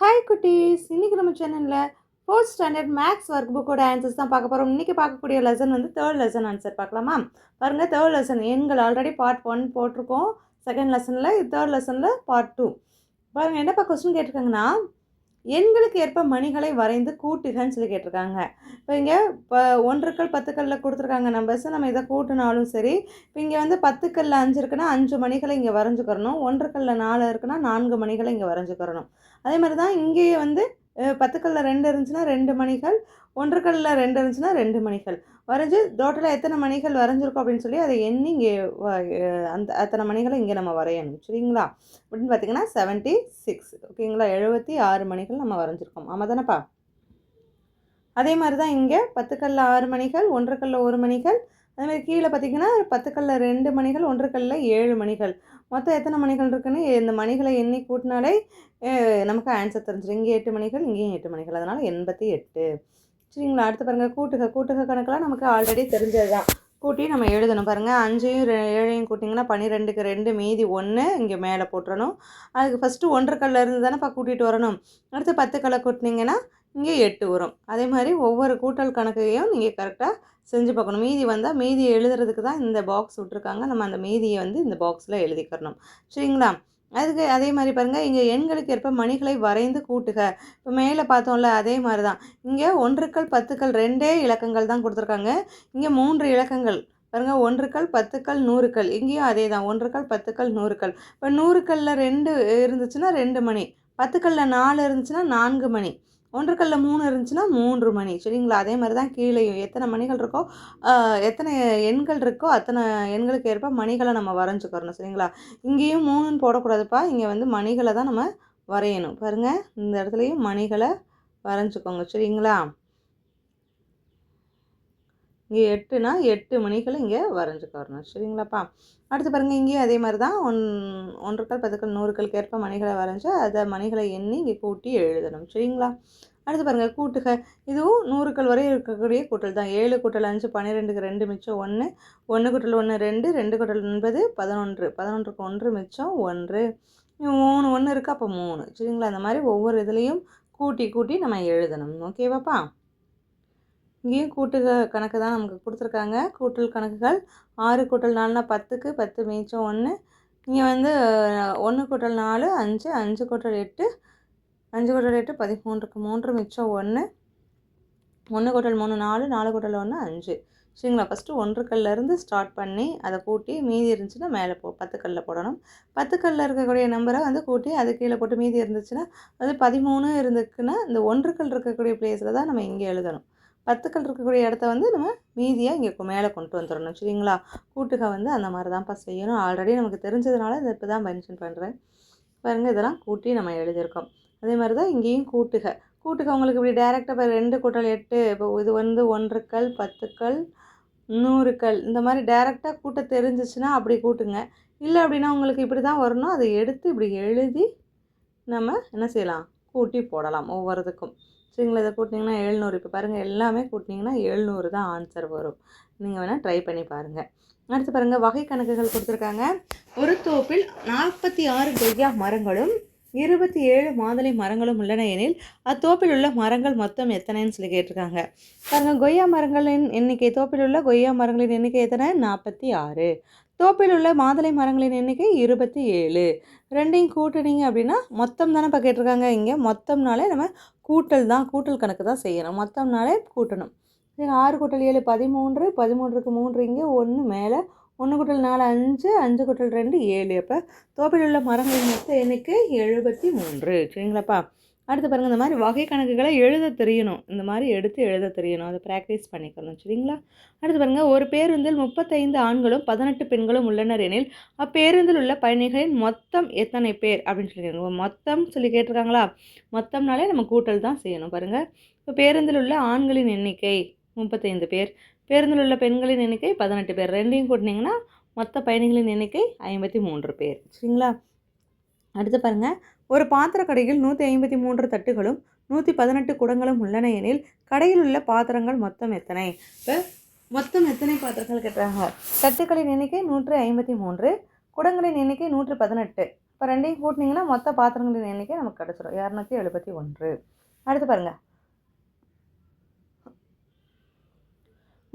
Hi குட்டீஸ், இன்னைக்கு நம்ம சேனலில் ஃபோர்த் ஸ்டாண்டர்ட் மேக்ஸ் ஒர்க் புக்கோட ஆன்சர்ஸ் தான் பார்க்க போகிறோம். இன்றைக்கி பார்க்கக்கூடிய லெசன் வந்து தேர்ட் லெசன் ஆன்சர் பார்க்கலாமா? பாருங்கள், தேர்ட் லெசன் எண்கள் ஆல்ரெடி பார்ட் 1 போட்டிருக்கோம். செகண்ட் லெசனில் இது தேர்ட் லெசனில் பார்ட் 2. பாருங்கள், என்னப்பா கொஸ்டின் கேட்டிருக்காங்கன்னா, எண்களுக்கு ஏற்ப மணிகளை வரைந்து கூட்டுகன்னு சொல்லி கேட்டிருக்காங்க. இப்போ இங்கே இப்போ 1 10 கொடுத்துருக்காங்க நம்பர்ஸ். நம்ம இதை கூட்டினாலும் சரி. இப்போ இங்கே வந்து 10 5 இருக்குன்னா 5 மணிகளை இங்கே வரைஞ்சிக்கிறணும். 1 4 இருக்குன்னா 4 மணிகளை இங்கே வரைஞ்சிக்கிறணும். அதே மாதிரி தான் இங்கேயே வந்து 10 2 இருந்துச்சுன்னா 2 மணிகள், 1 2 இருந்துச்சுன்னா 2 மணிகள் வரைஞ்சி டோட்டலாக எத்தனை மணிகள் வரைஞ்சிருக்கோம் அப்படின்னு சொல்லி அதை எண்ணி இங்கே அந்த அத்தனை மணிகளை இங்கே நம்ம வரையணும். சரிங்களா? அப்படின்னு பார்த்தீங்கன்னா 76. ஓகேங்களா? 76 மணிகள் நம்ம வரைஞ்சிருக்கோம். ஆமாம் தானேப்பா? அதே மாதிரி தான் இங்கே 10 6 மணிகள், 1 1 மணிகள். அதேமாதிரி கீழே பார்த்தீங்கன்னா 10 2 மணிகள், 1 7 மணிகள். மொத்தம் எத்தனை மணிகள் இருக்குன்னு இந்த மணிகளை எண்ணி கூட்டினாலே நமக்கு ஆன்சர் தெரிஞ்சிடும். இங்கே 8 மணிகள், இங்கேயும் 8 மணிகள். அதனால் 88. சரிங்களா? அடுத்து பாருங்கள், கூட்டுக கணக்கெலாம் நமக்கு ஆல்ரெடி தெரிஞ்சது தான். கூட்டி நம்ம எழுதணும். பாருங்கள், 5யும் 7யும் கூட்டிங்கன்னா 12க்கு 2 மீதி 1 இங்கே மேலே போட்டுறணும். அதுக்கு ஃபஸ்ட்டு 1 இருந்து தானேப்பா கூட்டிகிட்டு வரணும். அடுத்து 10 கூட்டினீங்கன்னா இங்கே 8 வரும். அதே மாதிரி ஒவ்வொரு கூட்டல் கணக்கையும் நீங்கள் கரெக்டாக செஞ்சு பார்க்கணும். மீதி வந்தால் மீதியை எழுதுறதுக்கு தான் இந்த பாக்ஸ் விட்ருக்காங்க. நம்ம அந்த மீதியை வந்து இந்த பாக்ஸில் எழுதிக்கிறணும். சரிங்களா? அதுக்கு அதே மாதிரி பாருங்கள், இங்கே எண்களுக்கு ஏற்ப மணிகளை வரைந்து கூட்டுக. இப்போ மேலே பார்த்தோம்ல, அதே மாதிரி தான் இங்கே 1 10 2 இலக்கங்கள் தான் கொடுத்துருக்காங்க. இங்கே 3 இலக்கங்கள் பாருங்கள், 1 10 100. இங்கேயும் அதே தான் 1 10 100. இப்போ 100 2 இருந்துச்சுன்னா 2 மணி, 10 4 இருந்துச்சுன்னா 4 மணி, 1 3 இருந்துச்சுன்னா 3 மணி. சரிங்களா? அதே மாதிரி தான் கீழேயும் எத்தனை மணிகள் இருக்கோ, எத்தனை எண்கள் இருக்கோ அத்தனை எண்களுக்கு ஏற்ப மணிகளை நம்ம வரைஞ்சிக்கிறணும். சரிங்களா? இங்கேயும் 3ன்னு போடக்கூடாதுப்பா. இங்கே வந்து மணிகளை தான் நம்ம வரையணும். பாருங்கள், இந்த இடத்துலையும் மணிகளை வரைஞ்சிக்கோங்க. சரிங்களா? இங்கே 8னா 8 மணிகளை இங்கே வரைஞ்சிக்கிறணும். சரிங்களாப்பா? அடுத்து பாருங்கள், இங்கேயும் அதே மாதிரி தான் 1 10 100 ஏற்ப மணிகளை வரைஞ்சி அதை மணிகளை எண்ணி இங்கே கூட்டி எழுதணும். சரிங்களா? அடுத்து பாருங்கள், கூட்டுக. இதுவும் 100 வரை இருக்கக்கூடிய கூட்டல் தான். 7 5 12க்கு 2 மிச்சம் 1, 1 1 2, 2 9 11, 11க்கு 1 மிச்சம் 1, 3 1 இருக்குது, அப்போ 3. சரிங்களா? அந்த மாதிரி ஒவ்வொரு இதுலேயும் கூட்டி நம்ம எழுதணும். ஓகேவாப்பா? இங்கேயும் கணக்கு தான் நமக்கு கொடுத்துருக்காங்க. கூட்டல் கணக்குகள் 6 4னா 10க்கு 10 மிச்சம் 1. இங்கே வந்து 1 4 5, 5 8, 5 8 13க்கு 3 மிச்சம் 1, 1 3 4, 4 1 5. சரிங்களா? ஃபஸ்ட்டு 1 ஸ்டார்ட் பண்ணி அதை கூட்டி மீதி இருந்துச்சுன்னா மேலே 10 போடணும். 10 இருக்கக்கூடிய நம்பரை வந்து கூட்டி அது கீழே போட்டு மீதி இருந்துச்சுன்னா அது 13 இருந்துக்குன்னா இந்த 1 இருக்கக்கூடிய பிளேஸில் தான் நம்ம இங்கே எழுதணும். 10 இருக்கக்கூடிய இடத்த வந்து நம்ம மீதியாக இங்கே மேலே கொண்டு வந்துடணும். சரிங்களா? கூட்டுக வந்து அந்த மாதிரி தான்ப்பா செய்யணும். ஆல்ரெடி நமக்கு தெரிஞ்சதுனால இதை இப்போ தான் மென்ஷன் பண்ணுறேன். பாருங்கள், இதெல்லாம் கூட்டி நம்ம எழுதியிருக்கோம். அதே மாதிரி தான் இங்கேயும் கூட்டுக உங்களுக்கு இப்படி டேரெக்டாக இப்போ 2 8, இப்போ இது வந்து 1 10 100 இந்த மாதிரி டேரெக்டாக கூட்ட தெரிஞ்சிச்சுன்னா அப்படி கூட்டுங்க. இல்லை அப்படின்னா உங்களுக்கு இப்படி தான் வரணும். அதை எடுத்து இப்படி எழுதி நம்ம என்ன செய்யலாம், கூட்டி போடலாம் ஒவ்வொருத்துக்கும். சரிங்களா? இதை கூட்டினீங்கன்னா 700. இப்போ பாருங்கள், எல்லாமே கூட்டினீங்கன்னா 700 தான் ஆன்சர் வரும். நீங்கள் வேணால் ட்ரை பண்ணி பாருங்கள். அடுத்து பாருங்கள், வகை கணக்குகள் கொடுத்துருக்காங்க. ஒரு தோப்பில் 46 கொய்யா மரங்களும் 27 மாதுளை மரங்களும் உள்ளன எனில் அத்தோப்பில் உள்ள மரங்கள் மொத்தம் எத்தனைன்னு சொல்லி கேட்டிருக்காங்க. பாருங்கள், கொய்யா மரங்களின் எண்ணிக்கை, தோப்பில் உள்ள கொய்யா மரங்களின் எண்ணிக்கை எத்தனை? 46. தோப்பில் உள்ள மாதுளை மரங்களின் எண்ணிக்கை 27. ரெண்டையும் கூட்டினீங்க அப்படின்னா மொத்தம் தானே இப்போ கேட்டிருக்காங்க. இங்கே மொத்தம்னாலே நம்ம கூட்டல் கணக்கு தான் செய்யணும். மொத்தம்னாலே கூட்டணும். 6 7 13, 13க்கு 3 இங்கே 1 மேலே, 1 4 5, 5 2 7. அப்போ தோப்பில் உள்ள மரங்களின் மொத்த எண்ணிக்கை 73. சரிங்களாப்பா? அடுத்து பாருங்கள், இந்த மாதிரி வகை கணக்குகளை எழுத தெரியணும். இந்த மாதிரி எடுத்து எழுத தெரியணும். அதை ப்ராக்டிஸ் பண்ணிக்கணும். சரிங்களா? அடுத்து பாருங்கள், ஒரு பேருந்தில் 35 ஆண்களும் 18 பெண்களும் உள்ளனர் எனில் அப்பேருந்தில் உள்ள பயணிகளின் மொத்தம் எத்தனை பேர் அப்படின்னு சொல்லியிருக்காங்க. மொத்தம் சொல்லி கேட்டிருக்காங்களா? மொத்தம்னாலே நம்ம கூட்டல் தான் செய்யணும். பாருங்கள், இப்போ பேருந்தில் உள்ள ஆண்களின் எண்ணிக்கை 35 பேர், பேருந்தில் உள்ள பெண்களின் எண்ணிக்கை 18 பேர். ரெண்டையும் கூட்டினீங்கன்னா மொத்த பயணிகளின் எண்ணிக்கை 53 பேர். சரிங்களா? அடுத்து பாருங்கள், ஒரு பாத்திர கடையில் 153 தட்டுகளும் 118 குடங்களும் உள்ளன எனில் கடையில் உள்ள பாத்திரங்கள் மொத்தம் எத்தனை? இப்போ மொத்தம் எத்தனை பாத்திரங்கள் கேட்டாங்க. தட்டுகளின் எண்ணிக்கை 153, குடங்களின் எண்ணிக்கை 118. இப்போ ரெண்டையும் கூட்டினீங்கன்னா மொத்த பாத்திரங்களின் எண்ணிக்கை நமக்கு கிடச்சிடும் 271. அடுத்து பாருங்கள்,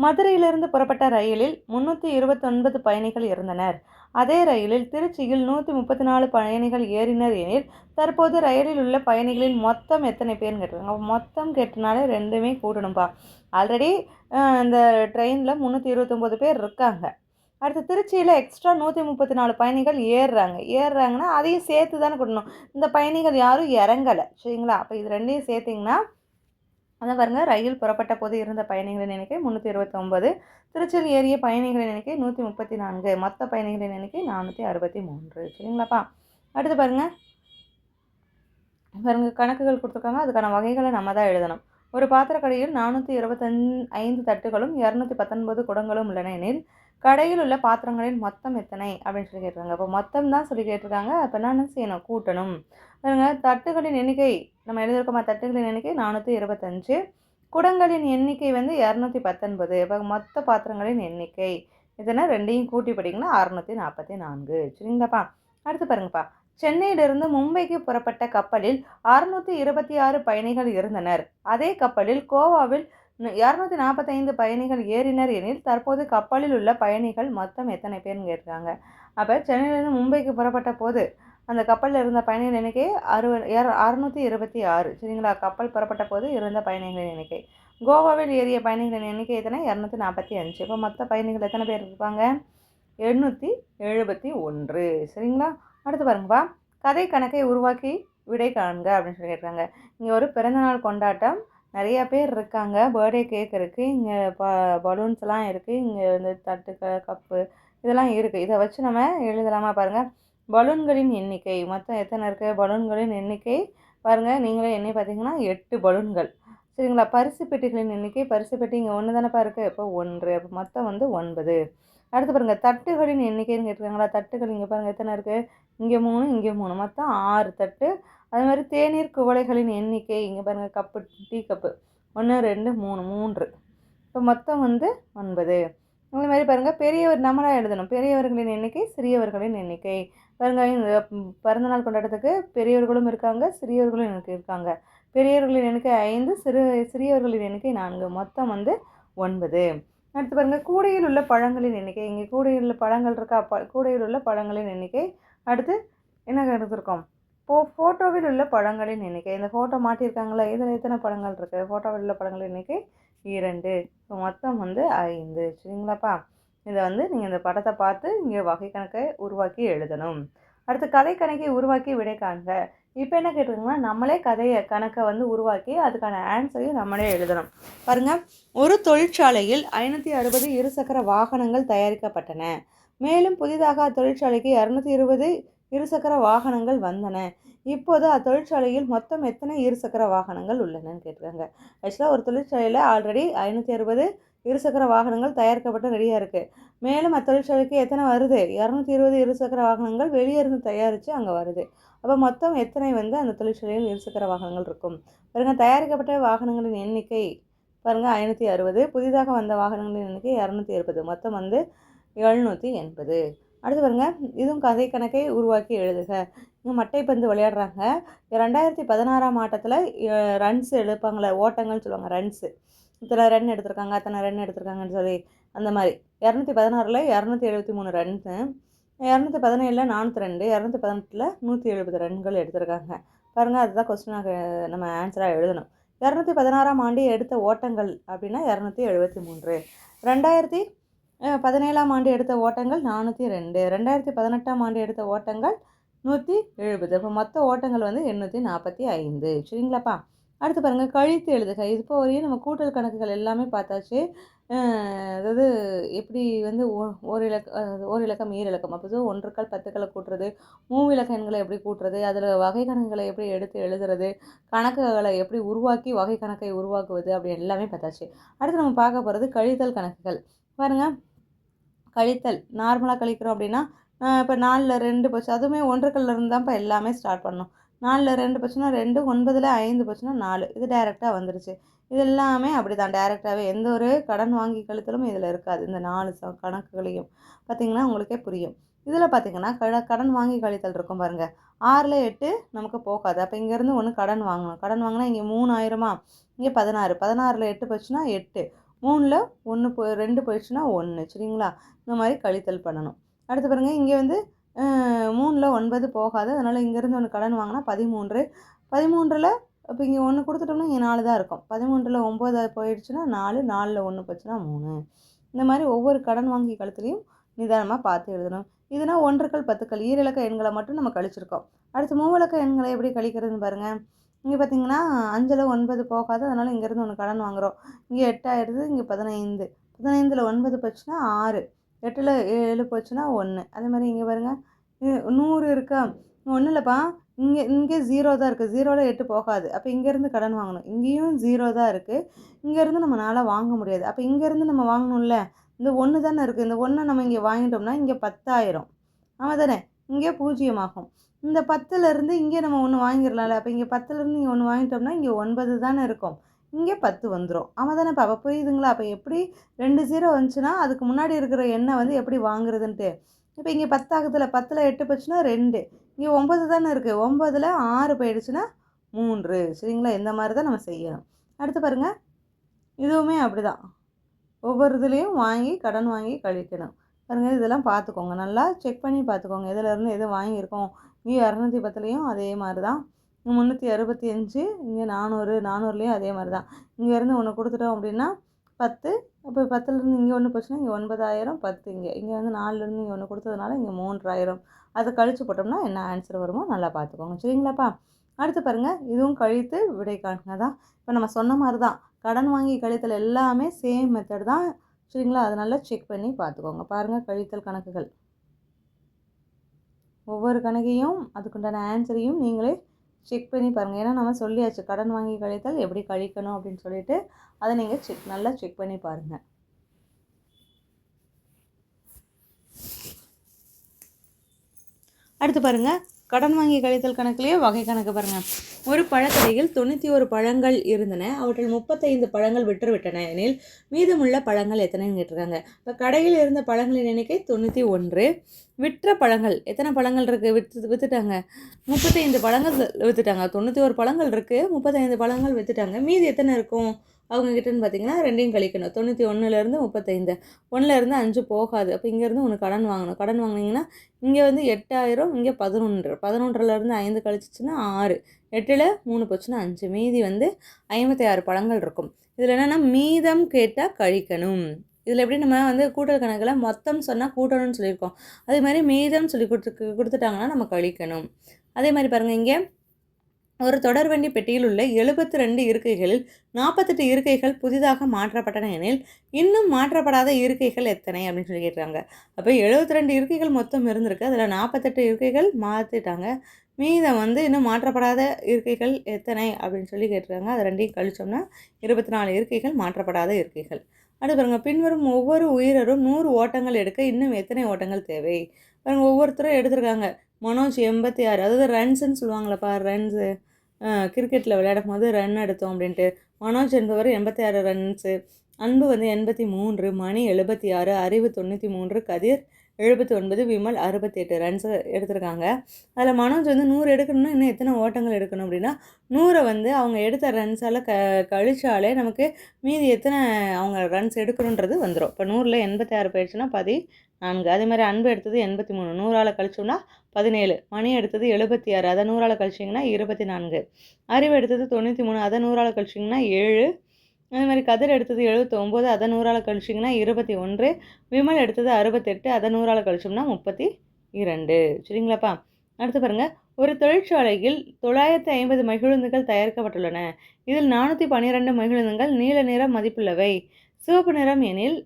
மதுரையிலிருந்து புறப்பட்ட ரயிலில் 329 பயணிகள் இருந்தனர். அதே ரயிலில் திருச்சியில் 134 பயணிகள் ஏறினர் எனில் தற்போது ரயிலில் உள்ள பயணிகளின் மொத்தம் எத்தனை பேர்னு கேட்டிருக்காங்க. மொத்தம் கேட்டனாலே ரெண்டுமே கூட்டணும்ப்பா. ஆல்ரெடி இந்த ட்ரெயினில் 329 பேர் இருக்காங்க. அடுத்து திருச்சியில் எக்ஸ்ட்ரா 134 பயணிகள் ஏறுறாங்கன்னா அதையும் சேர்த்து தானே கூட்டணும். இந்த பயணிகள் யாரும் இறங்கலை, சரிங்களா? அப்போ இது ரெண்டையும் சேர்த்திங்கன்னா அதான் பாருங்கள், ரயில் புறப்பட்ட போது இருந்த பயணிகளின் எண்ணிக்கை 329, திருச்சியில் ஏறிய பயணிகளின் எண்ணிக்கை 134, மொத்த பயணிகளின் எண்ணிக்கை 463, சரிங்களாப்பா? அடுத்து பாருங்கள் கணக்குகள் கொடுத்துருக்காங்க. அதுக்கான வகைகளை நம்ம தான் எழுதணும். ஒரு பாத்திரக்கடையில் 425 தட்டுகளும் 219 குடங்களும் உள்ளன எனில் கடையில் உள்ள பாத்திரங்களின் மொத்தம் எத்தனை அப்படின்னு சொல்லி கேட்டிருக்காங்க. அப்போ மொத்தம் தான் சொல்லி கேட்டிருக்காங்க. அப்போ என்ன செய்யணும்? கூட்டணும். பாருங்கள், தட்டுகளின் எண்ணிக்கை நம்ம எழுதியிருக்கோமா? தட்டுகளின் எண்ணிக்கை 425, குடங்களின் எண்ணிக்கை வந்து 219. இப்போ மொத்த பாத்திரங்களின் எண்ணிக்கை இதனால் ரெண்டையும் கூட்டி படிங்கன்னா 644, சரிங்களாப்பா? அடுத்து பாருங்கப்பா, சென்னையிலிருந்து மும்பைக்கு புறப்பட்ட கப்பலில் 626 பயணிகள் இருந்தனர். அதே கப்பலில் கோவாவில் 245 பயணிகள் ஏறினர் எனில் தற்போது கப்பலில் உள்ள பயணிகள் மொத்தம் எத்தனை பேர்னு கேட்டிருக்காங்க. அப்போ சென்னையிலிருந்து மும்பைக்கு புறப்பட்ட போது அந்த கப்பலில் இருந்த பயணிகள் எண்ணிக்கை 626, சரிங்களா? கப்பல் புறப்பட்ட போது இருந்த பயணிகளின் எண்ணிக்கை. கோவாவில் ஏறிய பயணிகளின் எண்ணிக்கை எத்தனை? 245. இப்போ மொத்த பயணிகள் எத்தனை பேர் இருப்பாங்க? 871, சரிங்களா? அடுத்து பாருங்கப்பா, கதை கணக்கை உருவாக்கி விடை காண்க அப்படின்னு சொல்லி கேட்குறாங்க. இங்கே ஒரு பிறந்தநாள் கொண்டாட்டம், நிறைய பேர் இருக்காங்க, பர்த்டே கேக் இருக்குது, இங்கே பலூன்ஸ்லாம் இருக்குது, இங்கே வந்து தட்டு கப்பு இதெல்லாம் இருக்குது. இதை வச்சு நம்ம எழுதலாமா? பாருங்கள், பலூன்களின் எண்ணிக்கை மொத்தம் எத்தனை இருக்குது? பலூன்களின் எண்ணிக்கை பாருங்கள், நீங்களே எண்ணி பார்த்தீங்கன்னா 8 பலூன்கள், சரிங்களா? பரிசு பெட்டிகளின் எண்ணிக்கை, பரிசு பெட்டி இங்கே ஒன்று தானேப்பா இருக்குது, இப்போ 1, அப்போ மொத்தம் வந்து 9. அடுத்து பாருங்கள், தட்டுகளின் எண்ணிக்கைன்னு கேட்டுருக்காங்களா? தட்டுகள் இங்கே பாருங்கள் எத்தனை இருக்குது? இங்கே 3, இங்கே 3, மொத்தம் 6 தட்டு. அதே மாதிரி தேநீர் குவளைகளின் எண்ணிக்கை இங்கே பாருங்கள், கப்பு, டீ கப்பு 1, 2, 3, 3, இப்போ மொத்தம் வந்து 9. அதே மாதிரி பாருங்கள், பெரியவர் நம்மளாக எழுதணும். பெரியவர்களின் எண்ணிக்கை, சிறியவர்களின் எண்ணிக்கை. பாருங்கள், இந்த பிறந்தநாள் கொண்டாட்டத்துக்கு பெரியவர்களும் இருக்காங்க, சிறியவர்களும் இருக்காங்க. பெரியவர்களின் எண்ணிக்கை 5, சிறியவர்களின் எண்ணிக்கை 4, மொத்தம் வந்து 9. அடுத்து பாருங்கள், கூடையில் உள்ள பழங்களின் எண்ணிக்கை. இங்கே கூடையில் உள்ள பழங்கள் இருக்கா? கூடையில் உள்ள பழங்களின் எண்ணிக்கை. அடுத்து என்ன எடுத்துருக்கோம்? ஃபோட்டோவில் உள்ள பழங்களின் எண்ணிக்கை. இந்த ஃபோட்டோ மாட்டியிருக்காங்களா? இதில் எத்தனை பழங்கள் இருக்குது? ஃபோட்டோவில் உள்ள பழங்களின் எண்ணிக்கை 2, இப்போ மொத்தம் வந்து 5, சரிங்களாப்பா? இதை வந்து நீங்கள் இந்த படத்தை பார்த்து இங்கே வகை கணக்கை உருவாக்கி எழுதணும். அடுத்து கதை கணக்கை உருவாக்கி விடை காண்க. இப்போ என்ன கேட்டிருக்காங்கன்னா, நம்மளே கணக்கை வந்து உருவாக்கி அதுக்கான ஆன்சரையும் நம்மளே எழுதணும். பாருங்கள், ஒரு தொழிற்சாலையில் 560 இருசக்கர வாகனங்கள் தயாரிக்கப்பட்டன. மேலும் புதிதாக அத்தொழிற்சாலைக்கு 220 இருசக்கர வாகனங்கள் வந்தன. இப்போது அத்தொழிற்சாலையில் மொத்தம் எத்தனை இருசக்கர வாகனங்கள் உள்ளனன்னு கேட்டிருக்காங்க. ஆக்சுவலாக ஒரு தொழிற்சாலையில் ஆல்ரெடி 560 இருசக்கர வாகனங்கள் தயாரிக்கப்பட்டு ரெடியாக இருக்குது. மேலும் அத்தொழிற்சாலைக்கு எத்தனை வருது? 220 இருசக்கர வாகனங்கள் வெளியே இருந்து தயாரித்து அங்கே வருது. அப்போ மொத்தம் எத்தனை வந்து அந்த தொழிற்சாலையில் இருசக்கர வாகனங்கள் இருக்கும்? பாருங்கள், தயாரிக்கப்பட்ட வாகனங்களின் எண்ணிக்கை பாருங்கள் 560, புதிதாக வந்த வாகனங்களின் எண்ணிக்கை 220, மொத்தம் வந்து 780. அடுத்து பாருங்கள், இதுவும் கதை கணக்கை உருவாக்கி எழுதுக. இங்கே மட்டைப்பந்து விளையாடுறாங்க. 2016ஆம் ஆட்டத்தில் ரன்ஸ் எடுப்பாங்களே, ஓட்டங்கள்னு சொல்லுவாங்க, ரன்ஸு. இத்தனை ரன் எடுத்திருக்காங்க, அத்தனை ரன் எடுத்திருக்காங்கன்னு சொல்லி அந்த மாதிரி 216ல் 273 ரன்ஸு, 217ல் 402, 218ல் 170 ரன்கள் எடுத்திருக்காங்க. பாருங்கள், அதுதான் கொஸ்டினாக நம்ம ஆன்சராக எழுதணும். 216ஆம் ஆண்டு எடுத்த ஓட்டங்கள் அப்படின்னா 273. 2017ஆம் ஆண்டு எடுத்த ஓட்டங்கள் 402, 2018ஆம் ஆண்டு எடுத்த ஓட்டங்கள் 170. இப்போ மொத்த ஓட்டங்கள் வந்து 845, சரிங்களாப்பா? அடுத்து பாருங்கள், கழித்து எழுதுக. இப்போ வரையும் நம்ம கூட்டல் கணக்குகள் எல்லாமே பார்த்தாச்சு. அதாவது எப்படி வந்து ஓர் இலக்கம் ஈரிலக்கம், அப்போ ஒன்றுக்கள் 10க்களை கூட்டுறது, மூவிலக்க எண்களை எப்படி கூட்டுறது, அதில் வகை கணக்குகளை எப்படி எடுத்து எழுதுறது, கணக்குகளை எப்படி உருவாக்கி வகை கணக்கை உருவாக்குவது, அப்படி எல்லாமே பார்த்தாச்சு. அடுத்து நம்ம பார்க்க போகிறது கழித்தல் கணக்குகள். பாருங்கள், கழித்தல் நார்மலாக கழிக்கிறோம் அப்படின்னா இப்போ 4ல் 2 போச்சு, அதுவுமே ஒன்றுக்கல்ல இருந்து தான்ப்பா எல்லாமே ஸ்டார்ட் பண்ணணும். 4ல் 2 போச்சுன்னா 2, 9ல் 5 போச்சுன்னா 4, இது டைரெக்டாக வந்துருச்சு. இது எல்லாமே அப்படி தான் டைரெக்டாகவே, எந்த ஒரு கடன் வாங்கி கழித்தலும் இதில் இருக்காது. இந்த 4 கணக்குகளையும் பார்த்திங்கன்னா உங்களுக்கே புரியும். இதில் பார்த்திங்கன்னா கடன் வாங்கி கழித்தல் இருக்கும் பாருங்கள். 6ல் 8 நமக்கு போகாது. அப்போ இங்கேருந்து ஒன்று கடன் வாங்கணும். கடன் வாங்கினா இங்கே 3000மா, இங்கே 16. 16ல் 8 போச்சுன்னா 8, 3ல் 1 2 போயிடுச்சுன்னா 1. சரிங்களா? இந்த மாதிரி கழித்தல் பண்ணணும். அடுத்து பாருங்கள், இங்கே வந்து 3ல் 9 போகாது. அதனால் இங்கேருந்து ஒன்று கடன் வாங்கினா 13. 13ல் இப்போ இங்கே 1 கொடுத்துட்டோம்னா இங்கே 4 தான் இருக்கும். 13ல் 9 போயிடுச்சுன்னா 4, 4ல் 1 போச்சுன்னா 3. இந்த மாதிரி ஒவ்வொரு கடன் வாங்கி கழுத்துலையும் நிதானமாக பார்த்து எழுதணும். இதுனா 1கள் 10கள் ஈரிலக்க எண்களை மட்டும் நம்ம கழிச்சிருக்கோம். அடுத்து மூவிலக்க எண்களை எப்படி கழிக்கிறதுன்னு பாருங்கள். இங்கே பார்த்தீங்கன்னா 5ல் 9 போகாது. அதனால் இங்கேருந்து ஒன்று கடன் வாங்குகிறோம். இங்கே 8 ஆயிடுது. இங்கே 15. 15ல் 9 போச்சுன்னா 6, 8ல் 7 போச்சுன்னா 1. அதே மாதிரி இங்கே பாருங்கள், 100 இருக்கா, ஒன்றும் இல்லைப்பா, இங்கே 0 தான் இருக்குது. 0ல் 8 போகாது. அப்போ இங்கேருந்து கடன் வாங்கணும். இங்கேயும் 0 தான் இருக்குது. இங்கேருந்து நம்மளால் வாங்க முடியாது. அப்போ இங்கேருந்து நம்ம வாங்கணும்ல, இந்த 1 தானே இருக்குது. இந்த 1 நம்ம இங்கே வாங்கிட்டோம்னா இங்கே 10,000. ஆமாம் தானே? இங்கே 0 ஆகும். இந்த 10லேருந்து இங்கே நம்ம 1 வாங்கிடலாம்ல. அப்போ இங்கே 10லேருந்து இங்கே 1 வாங்கிட்டோம்னா இங்கே 9 தானே இருக்கும். இங்கே 10 வந்துடும். ஆமாம் தானே? அப்போ புரியுதுங்களா? அப்போ எப்படி 2 0 வந்துச்சுன்னா அதுக்கு முன்னாடி இருக்கிற எண்ணை வந்து எப்படி வாங்குறதுன்ட்டு. இப்போ இங்கே 10 ஆகுதுல, 10ல் 8 போச்சுன்னா 2. இங்கே 9 தானே இருக்குது. 9ல் 6 போயிடுச்சுன்னா 3. சரிங்களா? இந்த மாதிரி தான் நம்ம செய்யணும். அடுத்து பாருங்கள், இதுவுமே அப்படி தான். ஒவ்வொரு இதுலேயும் கடன் வாங்கி கழிக்கணும். பாருங்கள், இதெல்லாம் பார்த்துக்கோங்க. நல்லா செக் பண்ணி பார்த்துக்கோங்க. எதுலேருந்து எது வாங்கியிருக்கோம். இங்கே 210லேயும் அதே மாதிரி தான். 365, இங்கே 400. 400லேயும் அதே மாதிரி தான். இங்கேருந்து ஒன்று கொடுத்துட்டோம் அப்படின்னா 10. அப்போ 10லேருந்து இங்கே ஒன்று போச்சுன்னா இங்கே 9000. 10 இங்கே வந்து 4லேருந்து இங்கே ஒன்று கொடுத்ததுனால இங்கே 3000. அதை கழித்து போட்டோம்னா என்ன ஆன்சர் வருமோ நல்லா பார்த்துக்கோங்க. சரிங்களாப்பா? அடுத்து பாருங்கள், இதுவும் கழித்து விடை காணுங்க தான். இப்போ நம்ம சொன்ன மாதிரி தான், கடன் வாங்கி கழித்தல் எல்லாமே சேம் மெத்தட் தான். சரிங்களா? அதை நல்லா செக் பண்ணி பார்த்துக்கோங்க. பாருங்கள், கழித்தல் கணக்குகள் ஒவ்வொரு கணக்கையும் அதுக்குண்டான ஆன்சரையும் நீங்களே செக் பண்ணி பாருங்கள். ஏன்னா நம்ம சொல்லியாச்சு கடன் வாங்கி கழித்தல் எப்படி கழிக்கணும் அப்படின்னு சொல்லிட்டு, அதை நீங்கள் நல்லா செக் பண்ணி பாருங்கள். அடுத்து பாருங்கள், கடன் வாங்கி கழித்தல் கணக்குலேயே வகை கணக்கு பாருங்கள். ஒரு பழக்கடையில் 91 பழங்கள் இருந்தன. அவற்றில் 35 பழங்கள் விற்றுவிட்டன எனில் மீதமுள்ள பழங்கள் எத்தனைன்னு கேட்டிருக்காங்க. இப்போ கடையில் இருந்த பழங்களின் எண்ணிக்கை 91. விற்ற பழங்கள் எத்தனை பழங்கள் இருக்குது? விற்றுட்டாங்க 35 பழங்கள் விற்றுட்டாங்க. 91 பழங்கள் இருக்குது, 35 பழங்கள் விற்றுட்டாங்க. மீதி எத்தனை இருக்கும் அவங்கக்கிட்டன்னு பார்த்தீங்கன்னா 2யும் கழிக்கணும். 91லேருந்து 35, 1லேருந்து 5 போகாது. அப்போ இங்கேருந்து ஒன்று கடன் வாங்கணும். கடன் வாங்கினீங்கன்னா இங்கே வந்து 8000, இங்கே 11. 11லேருந்து 5 கழிச்சிச்சுன்னா 6, 8ல் 3 போச்சுன்னா 5. மீதி வந்து 56 பழங்கள் இருக்கும். இதில் என்னென்னா மீதம் கேட்டால் கழிக்கணும். இதில் எப்படி நம்ம வந்து கூட்டல் கணக்கில் மொத்தம் சொன்னால் கூட்டணும்னு சொல்லியிருக்கோம். அதே மாதிரி மீதம் சொல்லி கொடுத்துட்டாங்கன்னா நம்ம கழிக்கணும். அதே மாதிரி பாருங்கள், இங்கே ஒரு தொடர்வண்டி பெட்டியில் உள்ள 72 இருக்கைகளில் 48 இருக்கைகள் புதிதாக மாற்றப்பட்டன எனில் இன்னும் மாற்றப்படாத இருக்கைகள் எத்தனை அப்படின்னு சொல்லி கேட்டாங்க. அப்போ 72 இருக்கைகள் மொத்தம் இருந்திருக்கு. அதில் 48 இருக்கைகள் மாற்றிட்டாங்க. மீதம் வந்து இன்னும் மாற்றப்படாத இருக்கைகள் எத்தனை அப்படின்னு சொல்லி கேட்டிருக்காங்க. அதை 2யும் கழிச்சோம்னா 24 இருக்கைகள் மாற்றப்படாத இருக்கைகள். அடுத்து பாருங்க, பின்வரும் ஒவ்வொரு உயிரரும் 100 ஓட்டங்கள் எடுக்க இன்னும் எத்தனை ஓட்டங்கள் தேவை? பாருங்கள், ஒவ்வொருத்தரும் எடுத்திருக்காங்க. மனோஜ் 86, அதாவது ரன்ஸுன்னு சொல்லுவாங்களப்பா, ரன்ஸு கிரிக்கெட்டில் விளையாடும் போது ரன் எடுத்தோம் அப்படின்ட்டு. மனோஜ் என்பவர் 86 ரன்ஸு, அன்பு வந்து 83, மணி 76, அறிவு 93, கதிர் 79, விமல் 68 ரன்ஸு எடுத்திருக்காங்க. அதில் மனோஜ் வந்து 100 எடுக்கணும்னா இன்னும் எத்தனை ஓட்டங்கள் எடுக்கணும் அப்படின்னா 100 வந்து அவங்க எடுத்த ரன்ஸால் கழிச்சாலே நமக்கு மீதி எத்தனை அவங்க ரன்ஸ் எடுக்கணுன்றது வந்துடும். இப்போ 100ல் 86 போயிடுச்சுன்னா 14. அதே மாதிரி அன்பு எடுத்தது 83, 100ஆல் கழிச்சோம்னா 17. மணி எடுத்தது 76, அதை 100ஆல் கழிச்சிங்கன்னா 24. அறிவு எடுத்தது 93, அதை 100ஆல் கழிச்சிங்கன்னா 7. அதே மாதிரி கதிர் எடுத்தது 79, அதை 100ஆல் கழிச்சிங்கன்னா 21. விமல் எடுத்தது 68, அதை 100ஆல் கழிச்சோம்னா 32. சரிங்களாப்பா? அடுத்து பாருங்கள், ஒரு தொழிற்சாலையில் 950 மகிழுந்துகள் தயாரிக்கப்பட்டுள்ளன. இதில் 412 மகிழுந்துகள் நீல நிற மதிப்புள்ளவை. சிவப்பு நிறம் எனில்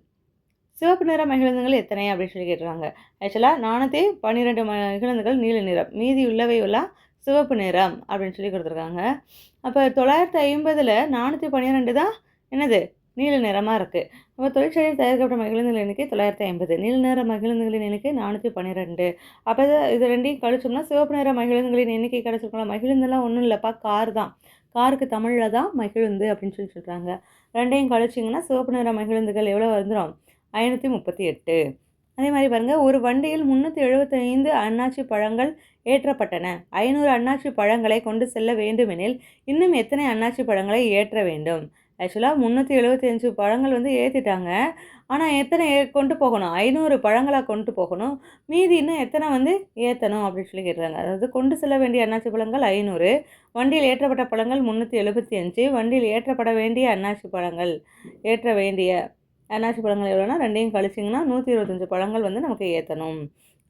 சிவப்பு நிற மகிழுந்துகள் எத்தனை அப்படின்னு சொல்லி கேட்டுருக்காங்க. ஆக்சுவலாக 412 மகிழுந்துகள் நீல நிறம், மீதி உள்ளவை எல்லாம் சிவப்பு நிறம் அப்படின்னு சொல்லி கொடுத்துருக்காங்க. அப்போ 950ல் 412 தான் என்னது நீல நிறமாக இருக்குது. அப்போ தொழிற்சாலையில் தயாரிக்கப்பட்ட மகிழுந்துகளின் எண்ணிக்கை 950, நீல நிற மகிழுந்துகளின் எண்ணிக்கை 412. அப்போ இது 2யும் கழிச்சோம்னா சிவப்பு நிற மகிழுந்துகளின் எண்ணிக்கை கிடச்சிருக்கலாம். மகிழுந்தெல்லாம் ஒன்றும் இல்லைப்பா, கார் தான். காருக்கு தமிழில் தான் மகிழுந்து அப்படின்னு சொல்லி சொல்கிறாங்க. 2யும் கழிச்சிங்கன்னா சிவப்பு நிற மகிழுந்துகள் எவ்வளோ வந்துடும்? 538. அதே மாதிரி பாருங்கள், ஒரு வண்டியில் 375 அன்னாசி பழங்கள் ஏற்றப்பட்டன. 500 அன்னாசி பழங்களை கொண்டு செல்ல வேண்டுமெனில் இன்னும் எத்தனை அன்னாசி பழங்களை ஏற்ற வேண்டும்? ஆக்சுவலாக 375 பழங்கள் வந்து ஏற்றிட்டாங்க. ஆனால் எத்தனை கொண்டு போகணும்? 500 பழங்களாக கொண்டு போகணும். மீதி இன்னும் எத்தனை வந்து ஏற்றணும் அப்படின்னு சொல்லி கேட்குறாங்க. அதாவது கொண்டு செல்ல வேண்டிய அன்னாசி பழங்கள் 500, வண்டியில் ஏற்றப்பட்ட பழங்கள் 375, வண்டியில் ஏற்றப்பட வேண்டிய அன்னாசி பழங்கள் எவ்வளோனா ரெண்டையும் கழிச்சிங்கன்னா 125 பழங்கள் வந்து நமக்கு ஏற்றணும்.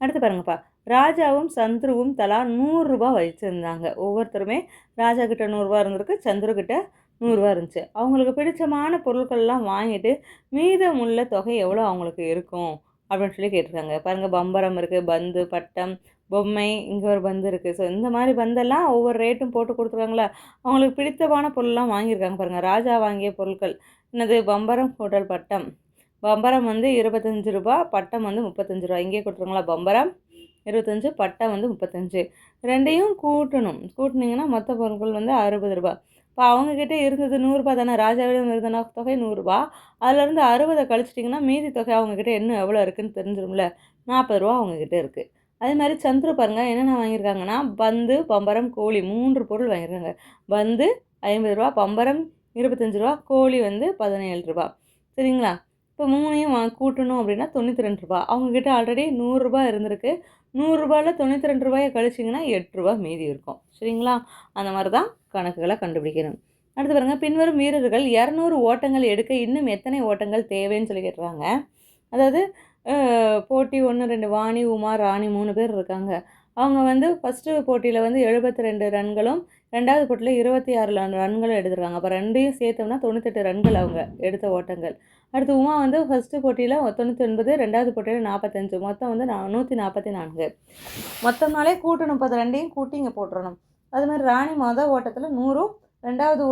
அடுத்து பாருங்கப்பா, ராஜாவும் சந்துருவும் தலா 100 ரூபா வச்சுருந்தாங்க. ஒவ்வொருத்தருமே ராஜா கிட்ட 100 ரூபா இருந்திருக்கு, சந்துரு கிட்ட 100 ரூபா இருந்துச்சு. அவங்களுக்கு பிடிச்சமான பொருட்கள்லாம் வாங்கிட்டு மீதமுள்ள தொகை எவ்வளோ அவங்களுக்கு இருக்கும் அப்படின்னு சொல்லி கேட்டிருக்காங்க. பாருங்கள், பம்பரம் இருக்குது, பந்து, பட்டம், பொம்மை, இங்கே ஒரு பந்து இருக்குது. ஸோ இந்த மாதிரி பந்தெல்லாம் ஒவ்வொரு ரேட்டும் போட்டு கொடுத்துருக்காங்களா. அவங்களுக்கு பிடித்தமான பொருள்லாம் வாங்கியிருக்காங்க. பாருங்கள், ராஜா வாங்கிய பொருட்கள் என்னது? பம்பரம் கூட்டல் பட்டம். பம்பரம் வந்து 25 ரூபா, பட்டம் வந்து 35 ரூபா. இங்கே கொடுத்துருங்களா, பம்பரம் 25, பட்டம் வந்து 35. ரெண்டையும் கூட்டினீங்கன்னா மொத்த பொருட்கள் வந்து 60 ரூபா. இப்போ அவங்கக்கிட்ட இருந்தது 100 ரூபா தானே, ராஜாவிடம் இருந்த தொகை 100 ரூபா. அதிலேருந்து 60 கழிச்சிட்டிங்கன்னா மீதி தொகை அவங்கக்கிட்ட இன்னும் எவ்வளோ இருக்குதுன்னு தெரிஞ்சிடும்ல. 40 ரூபா அவங்கக்கிட்ட இருக்குது. அதே மாதிரி சந்துரு பாருங்கள், என்னென்ன வாங்கியிருக்காங்கன்னா பந்து, பம்பரம், கோழி 3 பொருள் வாங்கியிருக்காங்க. பந்து 50 ரூபா, பம்பரம் 25 ரூபா, கோழி வந்து 17 ரூபா. சரிங்களா? இப்போ 3ஐயும் கூட்டணும் அப்படின்னா 92 ரூபா. அவங்கக்கிட்ட ஆல்ரெடி 100 ரூபா இருந்திருக்கு. 100 ரூபாயில் 92 ரூபாயை கழிச்சிங்கன்னா 8 ரூபா மீதி இருக்கும். சரிங்களா? அந்த மாதிரி தான் கணக்குகளை கண்டுபிடிக்கணும். அடுத்து பாருங்கள், பின்வரும் வீரர்கள் 200 ஓட்டங்கள் எடுக்க இன்னும் எத்தனை ஓட்டங்கள் தேவைன்னு சொல்லி கேட்டுறாங்க. அதாவது போட்டி 1, 2 வாணி, உமா, ராணி 3 பேர் இருக்காங்க. அவங்க வந்து ஃபஸ்ட்டு போட்டியில் வந்து 72 ரன்களும், ரெண்டாவது போட்டியில் 26 ரன்களும் எடுத்துருக்காங்க. அப்போ ரெண்டையும் சேர்த்தோம்னா 98 ரன்கள் அவங்க எடுத்த ஓட்டங்கள். அடுத்து உமா வந்து ஃபஸ்ட்டு போட்டியில் 99, ரெண்டாவது போட்டியில் 45, மொத்தம் வந்து 144. மொத்தம்னாலே கூட்டணும், இப்போ ரெண்டையும் கூட்டி இங்கே போட்டுறணும். அது மாதிரி ராணி மொதல் ஓட்டத்தில் 100ம், ரெண்டாவது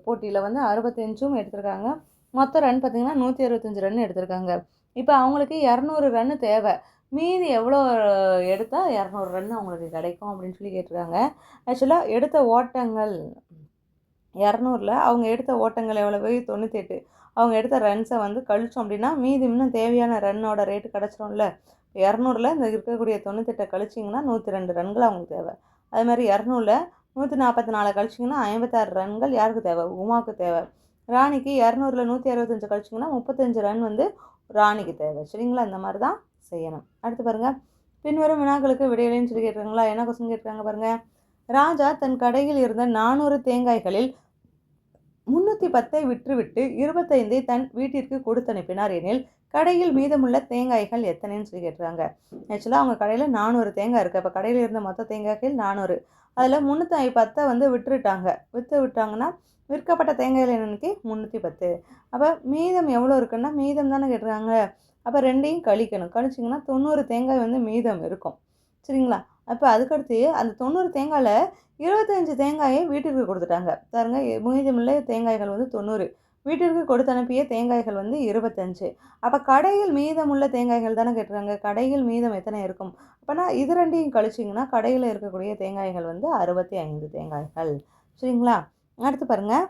போட்டியில் வந்து 65ம் எடுத்திருக்காங்க. மொத்தம் ரன் பார்த்திங்கன்னா 165 ரன் எடுத்திருக்காங்க. இப்போ அவங்களுக்கு 200 ரன்னு தேவை. மீதி எவ்வளோ எடுத்தால் 200 ரன் அவங்களுக்கு கிடைக்கும் அப்படின்னு சொல்லி கேட்டிருக்காங்க. ஆக்சுவலாக எடுத்த ஓட்டங்கள் 200ல் அவங்க எடுத்த ஓட்டங்கள் எவ்வளவு? 98. அவங்க எடுத்த ரன்ஸை வந்து கழிச்சோம் அப்படின்னா மீதி இன்னும் தேவையான ரன்னோட ரேட்டு கிடச்சிரும்ல. 200ல் இந்த இருக்கக்கூடிய 98 கழிச்சிங்கன்னா 102 ரன்கள் அவங்களுக்கு தேவை. அது மாதிரி 200ல் 144 கழிச்சிங்கன்னா 56 ரன்கள் யாருக்கு தேவை? உமாவுக்கு தேவை. ராணிக்கு 200ல் 165 கழிச்சிங்கன்னா 35 ரன் வந்து ராணிக்கு தேவை. சரிங்களா? இந்த மாதிரி தான் செய்யணும். அடுத்து பாருங்கள், பின்வரும் வினாக்களுக்கு விடையிலைன்னு சொல்லி கேட்டுருக்காங்களா. என்ன கொஸ்டின் கேட்டுருக்காங்க பாருங்கள். ராஜா தன் கடையில் இருந்த 400 தேங்காய்களில் 310ஐ விற்றுவிட்டு 25ஐ தன் வீட்டிற்கு கொடுத்து அனுப்பினார் எனில் கடையில் மீதமுள்ள தேங்காய்கள் எத்தனைன்னு சொல்லி கேட்டுருக்காங்க. ஆக்சுவலாக அவங்க கடையில் 400 தேங்காய் இருக்குது. அப்போ கடையில் இருந்த மொத்த தேங்காய்கள் 400. அதில் 310 வந்து விட்டாங்கன்னா விற்கப்பட்ட தேங்காயில் எண்ணிக்கை 310. அப்போ மீதம் எவ்வளோ இருக்குன்னா, மீதம் தானே கேட்டுருக்காங்க. அப்போ ரெண்டையும் கழிச்சிங்கன்னா 90 தேங்காய் வந்து மீதம் இருக்கும். சரிங்களா? அப்போ அதுக்கடுத்து அந்த 90 தேங்காயில் 25 தேங்காயை வீட்டிற்கு கொடுத்துட்டாங்க. பாருங்க, மீதமுள்ள தேங்காய்கள் வந்து 90, வீட்டிற்கு கொடுத்து அனுப்பிய தேங்காய்கள் வந்து 25. அப்போ கடையில் மீதமுள்ள தேங்காய்கள் தானே கேட்டுருக்காங்க. கடையில் மீதம் எத்தனை இருக்கும்? அப்போனா இது ரெண்டையும் கழிச்சிங்கன்னா கடையில் இருக்கக்கூடிய தேங்காய்கள் வந்து 65 தேங்காய்கள். சரிங்களா? அடுத்து பாருங்கள்,